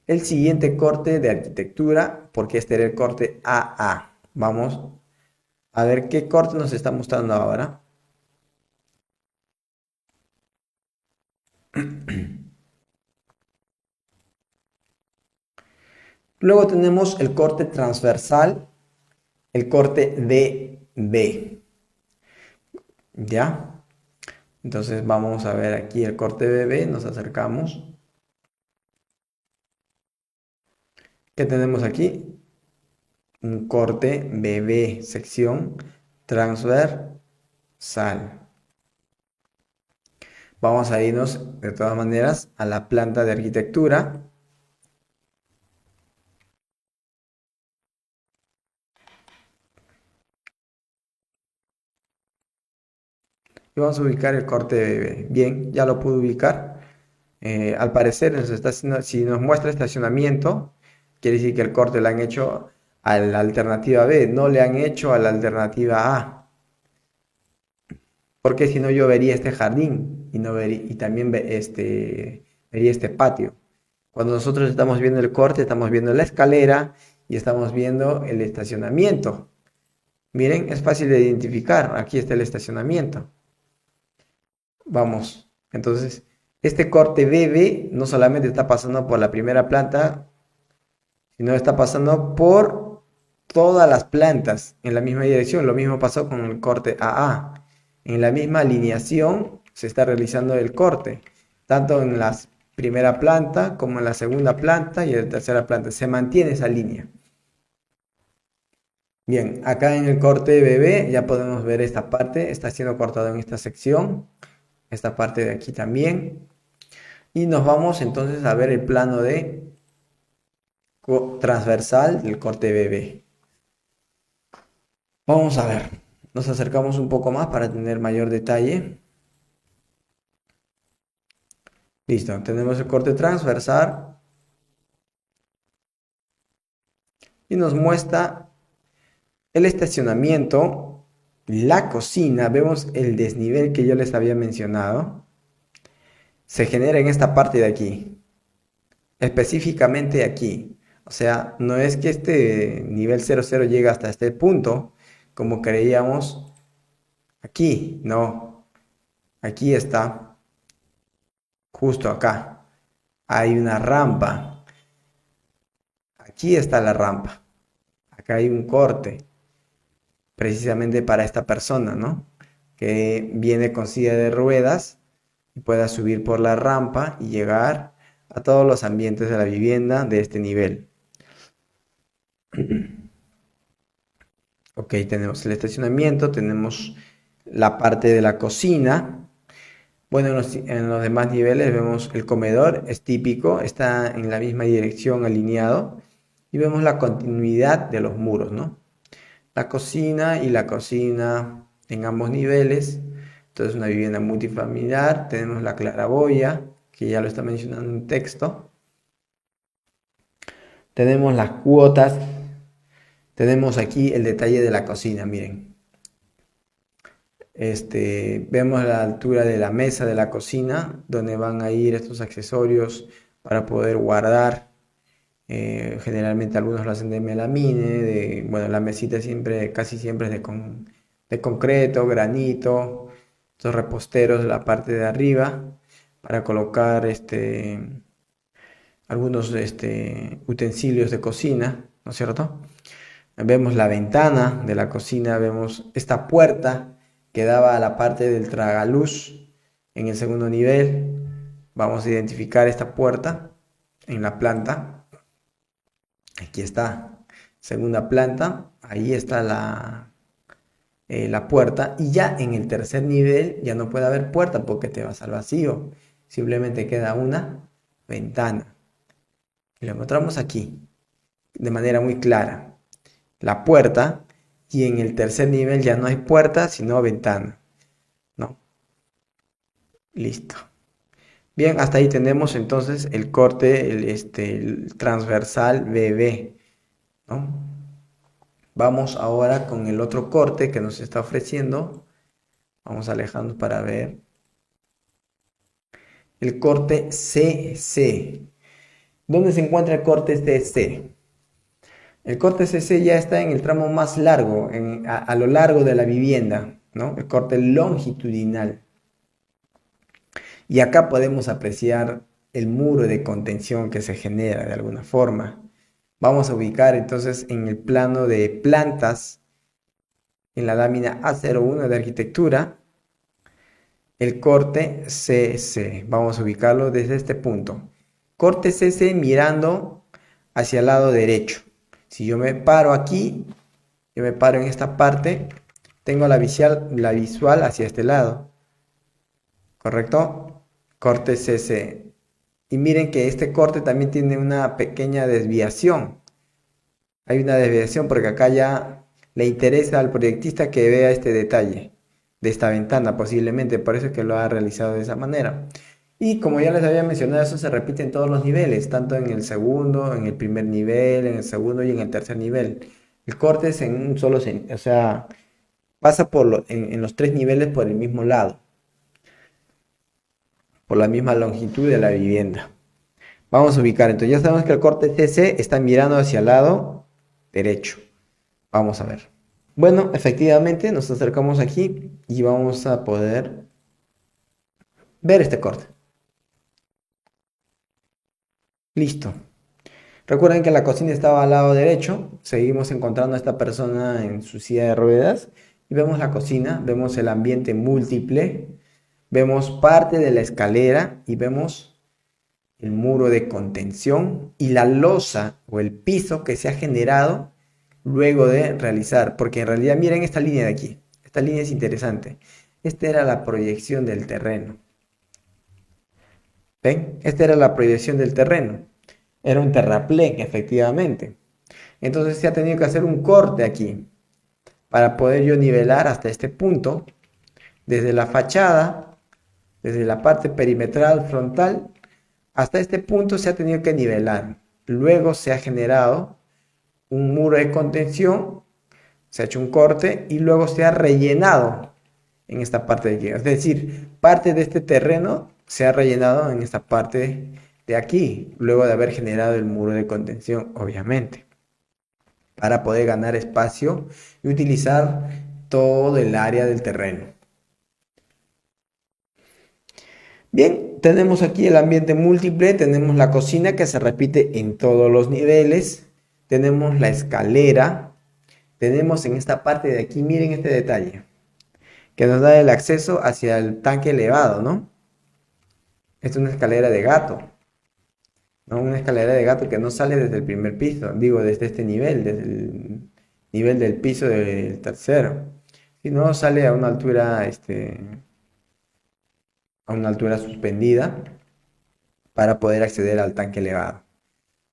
El siguiente corte de arquitectura, porque este era el corte AA. Vamos a ver qué corte nos está mostrando ahora. Luego tenemos el corte transversal, el corte DB. ¿Ya? Entonces vamos a ver aquí el corte BB, nos acercamos. ¿Qué tenemos aquí? Un corte BB, sección transversal. Vamos a irnos de todas maneras a la planta de arquitectura. Y vamos a ubicar el corte BB. Bien, ya lo pude ubicar. Al parecer nos está haciendo, si nos muestra estacionamiento, quiere decir que el corte lo han hecho a la alternativa B, no le han hecho a la alternativa A. Porque si no yo vería este jardín y, no vería, y también vería este patio. Cuando nosotros estamos viendo el corte, estamos viendo la escalera y estamos viendo el estacionamiento. Miren, es fácil de identificar. Aquí está el estacionamiento. Vamos, entonces, este corte BB no solamente está pasando por la primera planta, sino está pasando por todas las plantas en la misma dirección. Lo mismo pasó con el corte AA. En la misma alineación se está realizando el corte, tanto en la primera planta como en la segunda planta y en la tercera planta. Se mantiene esa línea. Bien, acá en el corte BB ya podemos ver esta parte, está siendo cortado en esta sección, esta parte de aquí también. Y nos vamos entonces a ver el plano de transversal del corte BB. Vamos a ver, nos acercamos un poco más para tener mayor detalle. Listo, tenemos el corte transversal y nos muestra el estacionamiento, la cocina. Vemos el desnivel que yo les había mencionado. Se genera en esta parte de aquí, específicamente aquí. O sea, no es que este nivel 00 llegue hasta este punto, como creíamos aquí, no. Aquí está, justo acá. Hay una rampa. Aquí está la rampa. Acá hay un corte, precisamente para esta persona, ¿no? Que viene con silla de ruedas y pueda subir por la rampa y llegar a todos los ambientes de la vivienda de este nivel. Ok, tenemos el estacionamiento, tenemos la parte de la cocina. Bueno, en los demás niveles vemos el comedor, es típico, está en la misma dirección alineado y vemos la continuidad de los muros, ¿no? La cocina y la cocina en ambos niveles. Entonces, una vivienda multifamiliar, tenemos la claraboya, que ya lo está mencionando en texto. Tenemos las cuotas, tenemos aquí el detalle de la cocina, miren. Vemos la altura de la mesa de la cocina, donde van a ir estos accesorios para poder guardar. Generalmente algunos lo hacen de melamine, bueno, la mesita siempre, casi siempre es de concreto, granito, estos reposteros de la parte de arriba para colocar algunos utensilios de cocina, ¿no es cierto? Vemos la ventana de la cocina, vemos esta puerta que daba a la parte del tragaluz en el segundo nivel. Vamos a identificar esta puerta en la planta. Aquí está, segunda planta, ahí está la puerta. Y ya en el tercer nivel ya no puede haber puerta porque te vas al vacío. Simplemente queda una ventana. Y lo encontramos aquí, de manera muy clara. La puerta, y en el tercer nivel ya no hay puerta, sino ventana. ¿No? Listo. Bien, hasta ahí tenemos entonces el corte, el transversal BB, ¿no? Vamos ahora con el otro corte que nos está ofreciendo. Vamos alejando para ver. El corte CC. ¿Dónde se encuentra el corte CC? El corte CC ya está en el tramo más largo, a lo largo de la vivienda, ¿no? El corte longitudinal. Y acá podemos apreciar el muro de contención que se genera de alguna forma. Vamos a ubicar entonces en el plano de plantas, en la lámina A01 de arquitectura, el corte CC. Vamos a ubicarlo desde este punto. Corte CC mirando hacia el lado derecho. Si yo me paro aquí, yo me paro en esta parte, tengo la visual hacia este lado. ¿Correcto? Corte CC. Y miren que este corte también tiene una pequeña desviación. Hay una desviación porque acá ya le interesa al proyectista que vea este detalle de esta ventana posiblemente, por eso es que lo ha realizado de esa manera. Y como ya les había mencionado, eso se repite en todos los niveles, tanto en el segundo, en el primer nivel, en el segundo y en el tercer nivel. El corte es en un solo, o sea, pasa en los tres niveles por el mismo lado, por la misma longitud de la vivienda. Vamos a ubicar, entonces ya sabemos que el corte CC está mirando hacia el lado derecho. Vamos a ver. Bueno, efectivamente nos acercamos aquí y vamos a poder ver este corte. Listo. Recuerden que la cocina estaba al lado derecho. Seguimos encontrando a esta persona en su silla de ruedas. Y vemos la cocina, vemos el ambiente múltiple, vemos parte de la escalera y vemos el muro de contención y la losa o el piso que se ha generado luego de realizar. Porque en realidad miren esta línea de aquí. Esta línea es interesante. Esta era la proyección del terreno. ¿Ven? Esta era la proyección del terreno. Era un terraplén, efectivamente. Entonces se ha tenido que hacer un corte aquí para poder yo nivelar hasta este punto, desde la fachada, desde la parte perimetral frontal, hasta este punto se ha tenido que nivelar. Luego se ha generado un muro de contención, se ha hecho un corte y luego se ha rellenado en esta parte de aquí. Es decir, parte de este terreno se ha rellenado en esta parte de aquí, luego de haber generado el muro de contención, obviamente, para poder ganar espacio y utilizar todo el área del terreno. Bien, tenemos aquí el ambiente múltiple, tenemos la cocina que se repite en todos los niveles, tenemos la escalera, tenemos en esta parte de aquí, miren este detalle, que nos da el acceso hacia el tanque elevado, ¿no? Es una escalera de gato, ¿no? Una escalera de gato que no sale desde el primer piso, digo, desde este nivel, desde el nivel del piso del tercero, sino sale a una altura, a una altura suspendida para poder acceder al tanque elevado.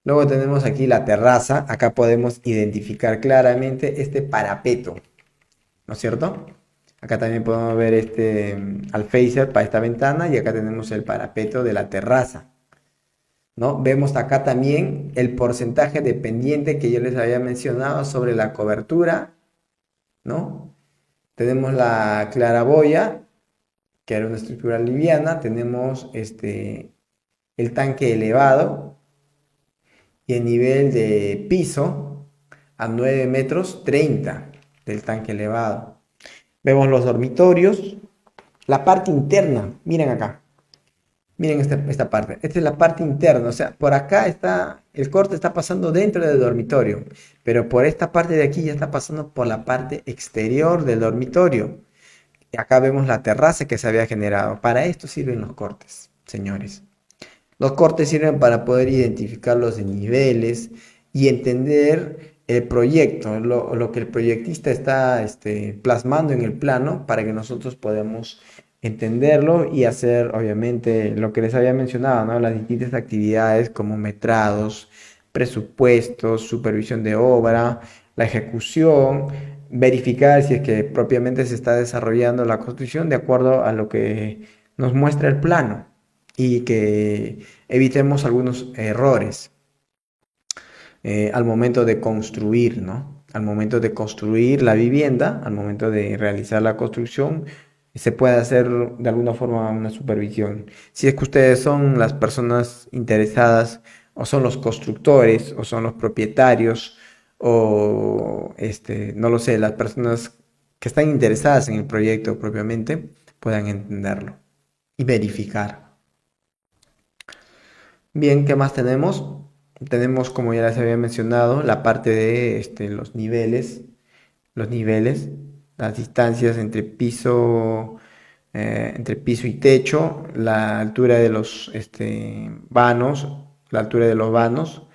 Luego tenemos aquí la terraza. Acá podemos identificar claramente este parapeto, ¿no es cierto? Acá también podemos ver este alféizar para esta ventana y acá tenemos el parapeto de la terraza, ¿no? Vemos acá también el porcentaje de pendiente que yo les había mencionado sobre la cobertura, ¿no? Tenemos la claraboya, que era una estructura liviana. Tenemos el tanque elevado y el nivel de piso a 9 metros 30 del tanque elevado. Vemos los dormitorios, la parte interna, miren acá, miren esta parte, esta es la parte interna, o sea, por acá está, el corte está pasando dentro del dormitorio, pero por esta parte de aquí ya está pasando por la parte exterior del dormitorio. Acá vemos la terraza que se había generado. Para esto sirven los cortes, señores. Los cortes sirven para poder identificar los niveles y entender el proyecto, lo que el proyectista está plasmando en el plano para que nosotros podamos entenderlo y hacer, obviamente, lo que les había mencionado, ¿no? Las distintas actividades como metrados, presupuestos, supervisión de obra, la ejecución, verificar si es que propiamente se está desarrollando la construcción de acuerdo a lo que nos muestra el plano y que evitemos algunos errores al momento de construir, ¿no? Al momento de construir la vivienda, al momento de realizar la construcción, se puede hacer de alguna forma una supervisión. Si es que ustedes son las personas interesadas, o son los constructores, o son los propietarios, o no lo sé, las personas que están interesadas en el proyecto propiamente, puedan entenderlo y verificar. Bien, ¿qué más tenemos? Tenemos, como ya les había mencionado, la parte de los niveles, las distancias entre piso y techo, la altura de los vanos, la altura de los vanos,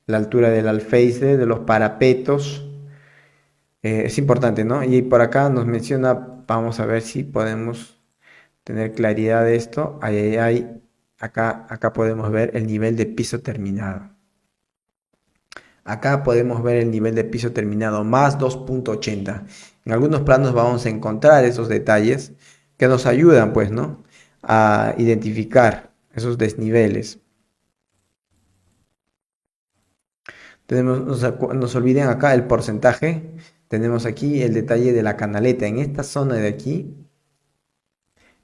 la altura del alféizar, de los parapetos. Es importante, ¿no? Y por acá nos menciona, vamos a ver si podemos tener claridad de esto. Acá podemos ver el nivel de piso terminado. Acá podemos ver el nivel de piso terminado, más 2,80. En algunos planos vamos a encontrar esos detalles que nos ayudan, pues, ¿no? A identificar esos desniveles. Nos olviden acá el porcentaje. Tenemos aquí el detalle de la canaleta. En esta zona de aquí,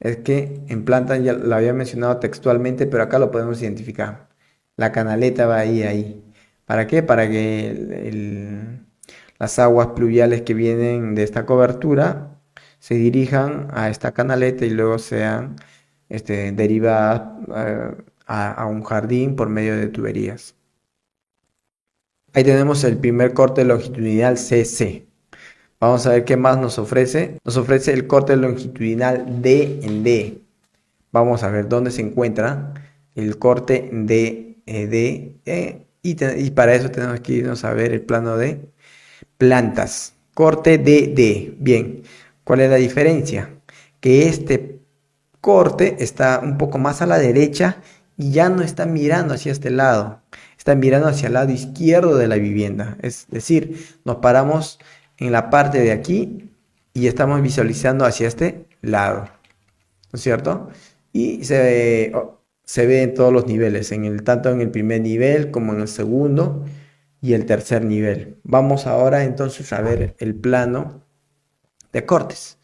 es que en planta ya lo había mencionado textualmente, pero acá lo podemos identificar. La canaleta va ahí. ¿Para qué? Para que las aguas pluviales que vienen de esta cobertura se dirijan a esta canaleta y luego sean derivadas a un jardín por medio de tuberías. Ahí tenemos el primer corte longitudinal CC. Vamos a ver qué más nos ofrece. Nos ofrece el corte longitudinal D en D. Vamos a ver dónde se encuentra el corte de D. Y para eso tenemos que irnos a ver el plano de plantas. Corte de D. Bien, ¿cuál es la diferencia? Que este corte está un poco más a la derecha y ya no está mirando hacia este lado. Está mirando hacia el lado izquierdo de la vivienda. Es decir, nos paramos en la parte de aquí y estamos visualizando hacia este lado, ¿no es cierto? Y se ve en todos los niveles, tanto en el primer nivel como en el segundo y el tercer nivel. Vamos ahora entonces a ver el plano de cortes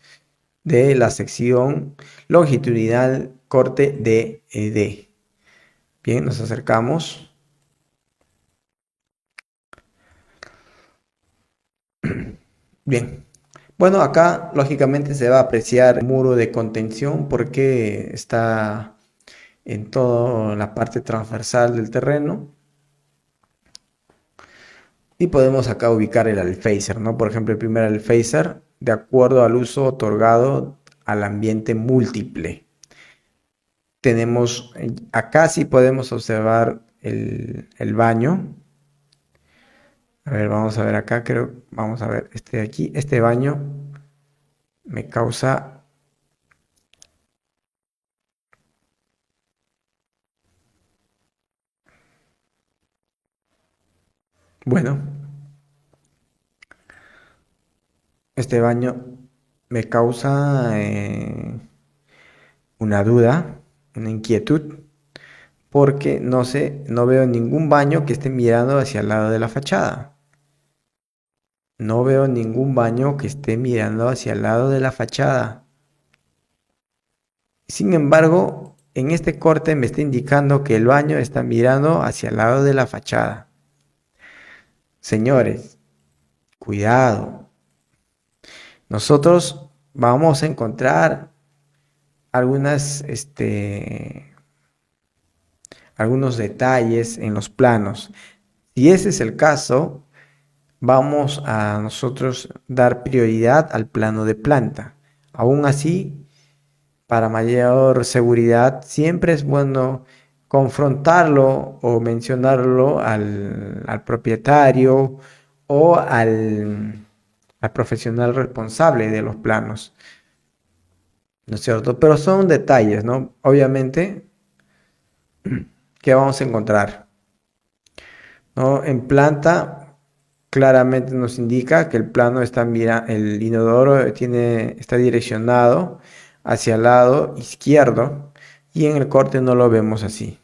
de la sección longitudinal corte de D. Bien, nos acercamos. Bien. Bueno, acá lógicamente se va a apreciar el muro de contención porque está en toda la parte transversal del terreno. Y podemos acá ubicar el alféizar, ¿no? Por ejemplo, el primer alféizar, de acuerdo al uso otorgado al ambiente múltiple. Tenemos, acá sí podemos observar el baño. A ver, vamos a ver acá, vamos a ver este de aquí. Este baño me causa Bueno, este baño me causa una duda, una inquietud, porque no sé, no veo ningún baño que esté mirando hacia el lado de la fachada. No veo ningún baño que esté mirando hacia el lado de la fachada. Sin embargo, en este corte me está indicando que el baño está mirando hacia el lado de la fachada. Señores, cuidado. Nosotros vamos a encontrar algunas, algunos detalles en los planos. Si ese es el caso, vamos a nosotros dar prioridad al plano de planta. Aún así, para mayor seguridad, siempre es bueno confrontarlo o mencionarlo al propietario o al profesional responsable de los planos, ¿no es cierto? Pero son detalles, ¿no? Obviamente, ¿qué vamos a encontrar? ¿No? En planta claramente nos indica que el plano está el inodoro está direccionado hacia el lado izquierdo y en el corte no lo vemos así.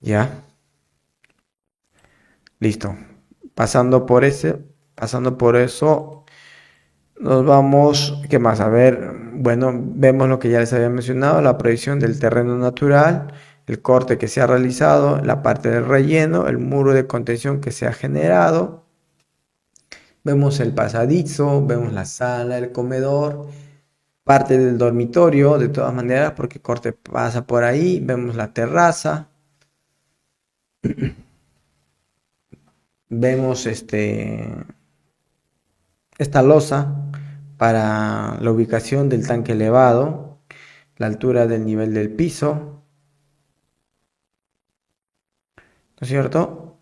¿Ya? Listo. Pasando por eso, nos vamos, ¿qué más? A ver, bueno, vemos lo que ya les había mencionado, la proyección del terreno natural, el corte que se ha realizado, la parte del relleno, el muro de contención que se ha generado. Vemos el pasadizo, vemos la sala, el comedor, parte del dormitorio, de todas maneras, porque corte pasa por ahí. Vemos la terraza, vemos esta losa para la ubicación del tanque elevado, la altura del nivel del piso, ¿no es cierto?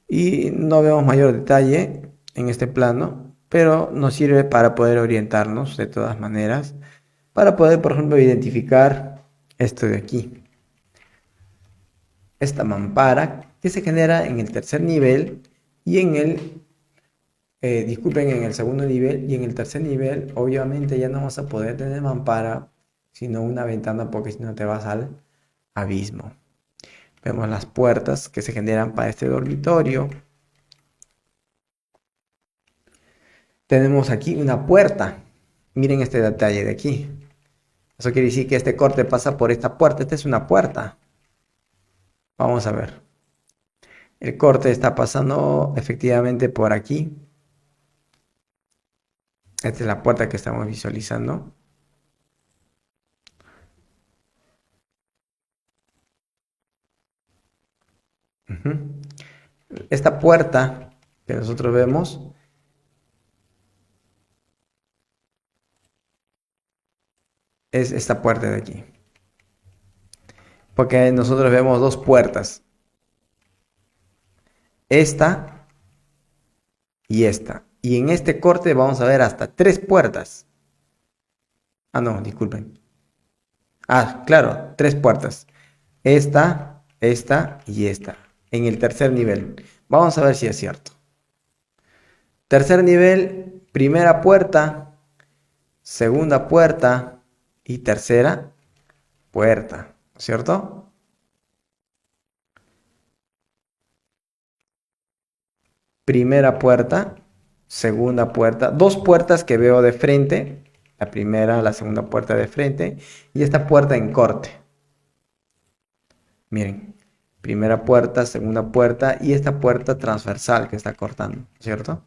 Y no vemos mayor detalle en este plano, pero nos sirve para poder orientarnos de todas maneras, para poder, por ejemplo, identificar esto de aquí, esta mampara que se genera en el tercer nivel y disculpen, en el segundo nivel y en el tercer nivel, obviamente ya no vas a poder tener mampara, sino una ventana porque si no te vas al abismo. Vemos las puertas que se generan para este dormitorio. Tenemos aquí una puerta. Miren este detalle de aquí. Eso quiere decir que este corte pasa por esta puerta. Esta es una puerta. Vamos a ver. El corte está pasando efectivamente por aquí. Esta es la puerta que estamos visualizando. Esta puerta que nosotros vemos es esta puerta de aquí. Porque nosotros vemos dos puertas. Esta y esta. Y en este corte vamos a ver hasta tres puertas. Ah, no, disculpen. Ah, claro, tres puertas. Esta y esta. En el tercer nivel. Vamos a ver si es cierto. Tercer nivel, primera puerta, segunda puerta y tercera puerta. ¿Cierto? Primera puerta, segunda puerta. Dos puertas que veo de frente. La primera, la segunda puerta de frente. Y esta puerta en corte. Miren, primera puerta, segunda puerta y esta puerta transversal que está cortando, ¿cierto?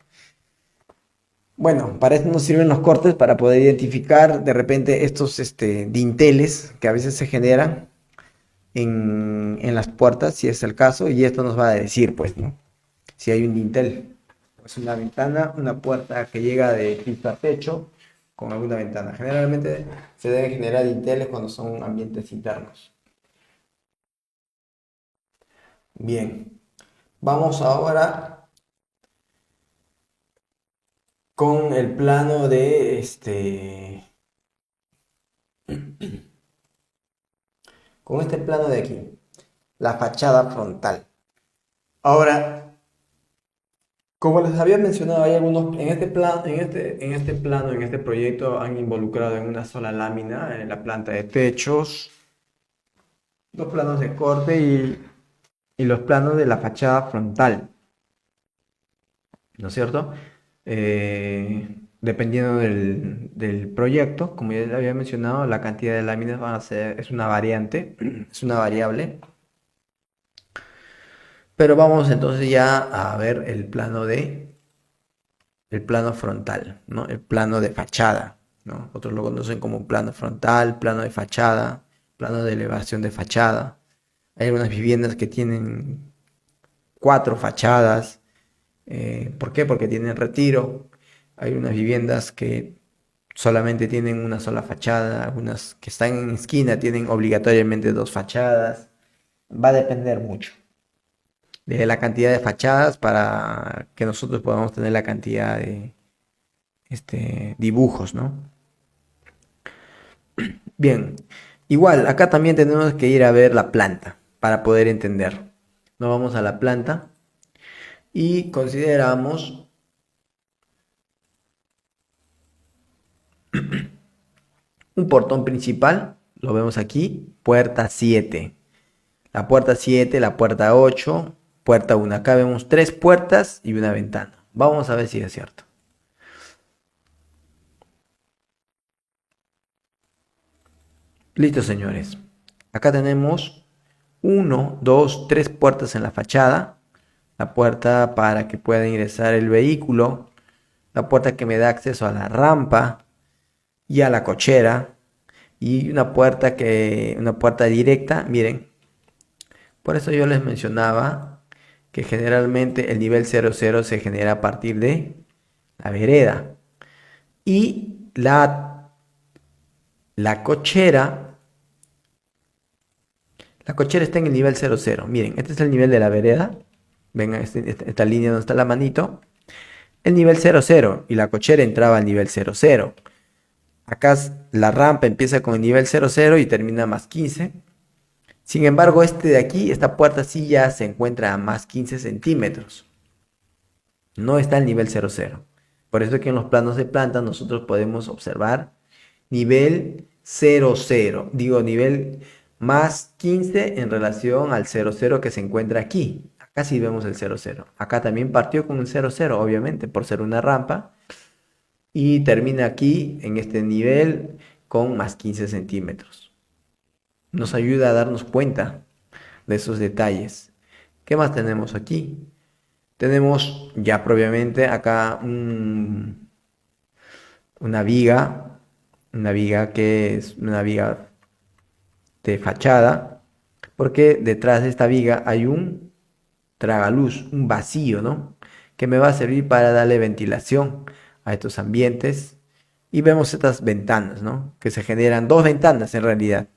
Bueno, para esto nos sirven los cortes para poder identificar de repente estos dinteles que a veces se generan en las puertas, si es el caso, y esto nos va a decir, pues, ¿no? Si hay un dintel. Es una ventana, una puerta que llega de piso a techo con alguna ventana. Generalmente se deben generar dinteles cuando son ambientes internos. Bien, vamos ahora con el plano de con este plano de aquí, la fachada frontal. Ahora, Como les había mencionado, hay algunos, en este proyecto han involucrado en una sola lámina la planta de techos, los planos de corte y los planos de la fachada frontal, ¿no es cierto? Dependiendo del proyecto, como ya les había mencionado, la cantidad de láminas es una variante, es una variable. Pero vamos entonces ya a ver el plano frontal, ¿no? El plano de fachada, ¿no? Otros lo conocen como plano frontal, plano de fachada, plano de elevación de fachada. Hay algunas viviendas que tienen cuatro fachadas. ¿Por qué? Porque tienen retiro. Hay unas viviendas que solamente tienen una sola fachada, algunas que están en esquina tienen obligatoriamente dos fachadas. Va a depender mucho de la cantidad de fachadas para que nosotros podamos tener la cantidad de dibujos, ¿no? Bien, igual, acá también tenemos que ir a ver la planta para poder entender. Nos vamos a la planta y consideramos un portón principal, lo vemos aquí, puerta 7. La puerta 7, la puerta 8, puerta 1. Acá vemos tres puertas y una ventana. Vamos a ver si es cierto. Listo, señores. Acá tenemos uno, dos, tres puertas en la fachada. La puerta para que pueda ingresar el vehículo. La puerta que me da acceso a la rampa y a la cochera. Y una puerta directa. Miren, por eso yo les mencionaba que generalmente el nivel 00 se genera a partir de la vereda. Y la cochera. La cochera está en el nivel 00. Miren, este es el nivel de la vereda. Venga, esta línea donde está la manito. El nivel 00 y la cochera entraba al nivel 00. Acá la rampa empieza con el nivel 00 y termina a más 15. Sin embargo, este de aquí, esta puerta sí ya se encuentra a más 15 centímetros. No está al nivel 00. Por eso es que en los planos de planta nosotros podemos observar nivel 00. Digo, nivel más 15 en relación al 00 que se encuentra aquí. Acá sí vemos el 00. Acá también partió con el 00, obviamente, por ser una rampa. Y termina aquí, en este nivel, con más 15 centímetros. Nos ayuda a darnos cuenta de esos detalles. ¿Qué más tenemos aquí? Tenemos ya propiamente acá una viga que es una viga de fachada, porque detrás de esta viga hay un tragaluz, un vacío, ¿no? Que me va a servir para darle ventilación a estos ambientes. Y vemos estas ventanas, ¿no? Que se generan dos ventanas en realidad,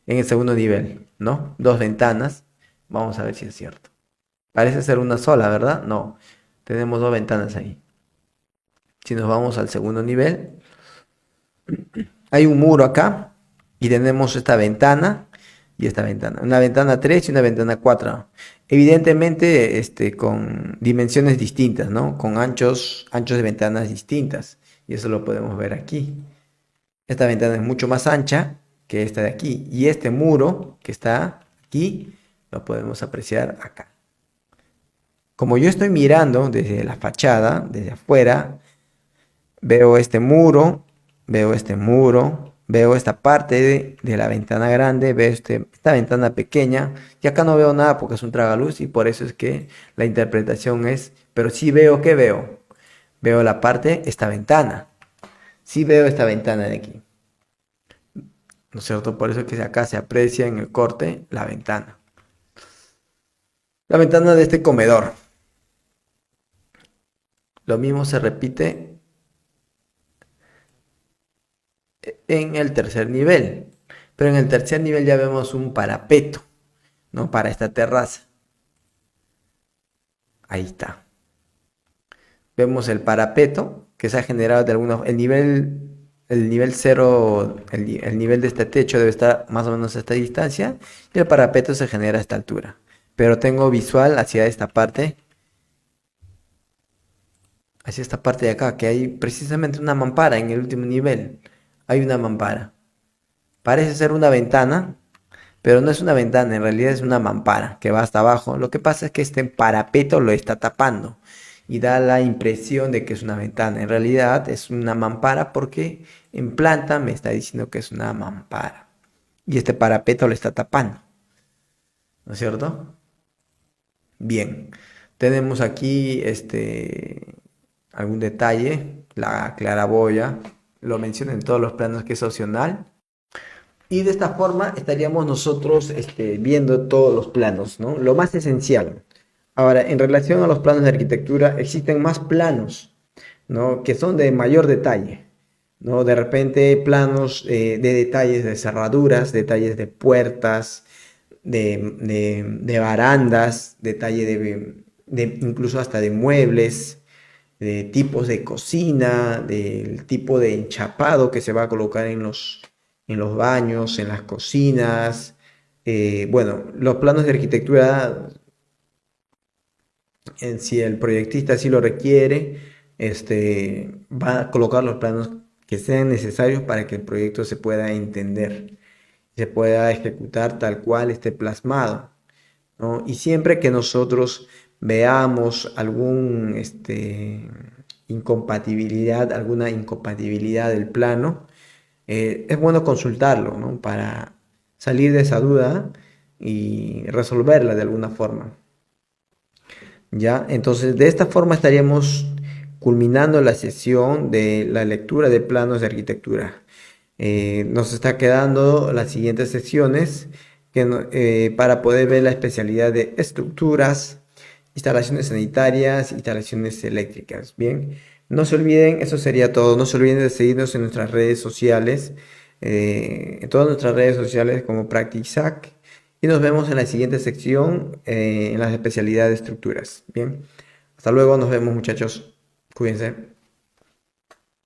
en el segundo nivel, ¿no? Dos ventanas. Vamos a ver si es cierto. Parece ser una sola, ¿verdad? No, tenemos dos ventanas ahí. Si nos vamos al segundo nivel, hay un muro acá y tenemos esta ventana y esta ventana. Una ventana 3 y una ventana 4. Evidentemente, con dimensiones distintas, ¿no? Con anchos de ventanas distintas. Y eso lo podemos ver aquí. Esta ventana es mucho más ancha que esta de aquí. Y este muro que está aquí, lo podemos apreciar acá. Como yo estoy mirando desde la fachada, desde afuera, veo este muro, veo esta parte de la ventana grande, veo esta ventana pequeña, y acá no veo nada porque es un tragaluz y por eso es que la interpretación es, pero sí veo, ¿qué veo? Veo esta ventana, sí veo esta ventana de aquí, ¿no es cierto? Por eso es que acá se aprecia en el corte la ventana. La ventana de este comedor. Lo mismo se repite en el tercer nivel. Pero en el tercer nivel ya vemos un parapeto, ¿no? Para esta terraza. Ahí está. Vemos el parapeto que se ha generado de alguna el nivel 0, el nivel de este techo debe estar más o menos a esta distancia y el parapeto se genera a esta altura. Pero tengo visual hacia esta parte hacia esta parte de acá, que hay precisamente una mampara en el último nivel. Hay una mampara. Parece ser una ventana, pero no es una ventana, en realidad es una mampara que va hasta abajo. Lo que pasa es que este parapeto lo está tapando y da la impresión de que es una ventana. En realidad es una mampara porque en planta me está diciendo que es una mampara. Y este parapeto lo está tapando, ¿no es cierto? Bien, tenemos aquí algún detalle, la claraboya, lo menciono en todos los planos que es opcional. Y de esta forma estaríamos nosotros viendo todos los planos, ¿no? Lo más esencial. Ahora, en relación a los planos de arquitectura, existen más planos, ¿no? Que son de mayor detalle, ¿no? De repente planos de detalles de cerraduras, detalles de puertas, de barandas, detalle incluso hasta de muebles, de tipos de cocina, del tipo de enchapado que se va a colocar en los baños, en las cocinas. Bueno, los planos de arquitectura, si el proyectista así lo requiere, va a colocar los planos que sean necesarios para que el proyecto se pueda entender, se pueda ejecutar tal cual esté plasmado, ¿no? Y siempre que nosotros veamos alguna incompatibilidad del plano, es bueno consultarlo, ¿no? Para salir de esa duda y resolverla de alguna forma. ¿Ya? Entonces, de esta forma estaríamos culminando la sesión de la lectura de planos de arquitectura. Nos está quedando las siguientes sesiones para poder ver la especialidad de estructuras, instalaciones sanitarias, instalaciones eléctricas. Bien, no se olviden, eso sería todo. No se olviden de seguirnos en nuestras redes sociales, en todas nuestras redes sociales como PracticSac. Y nos vemos en la siguiente sección, en la especialidad de estructuras. Bien, hasta luego, nos vemos muchachos. Cuídense.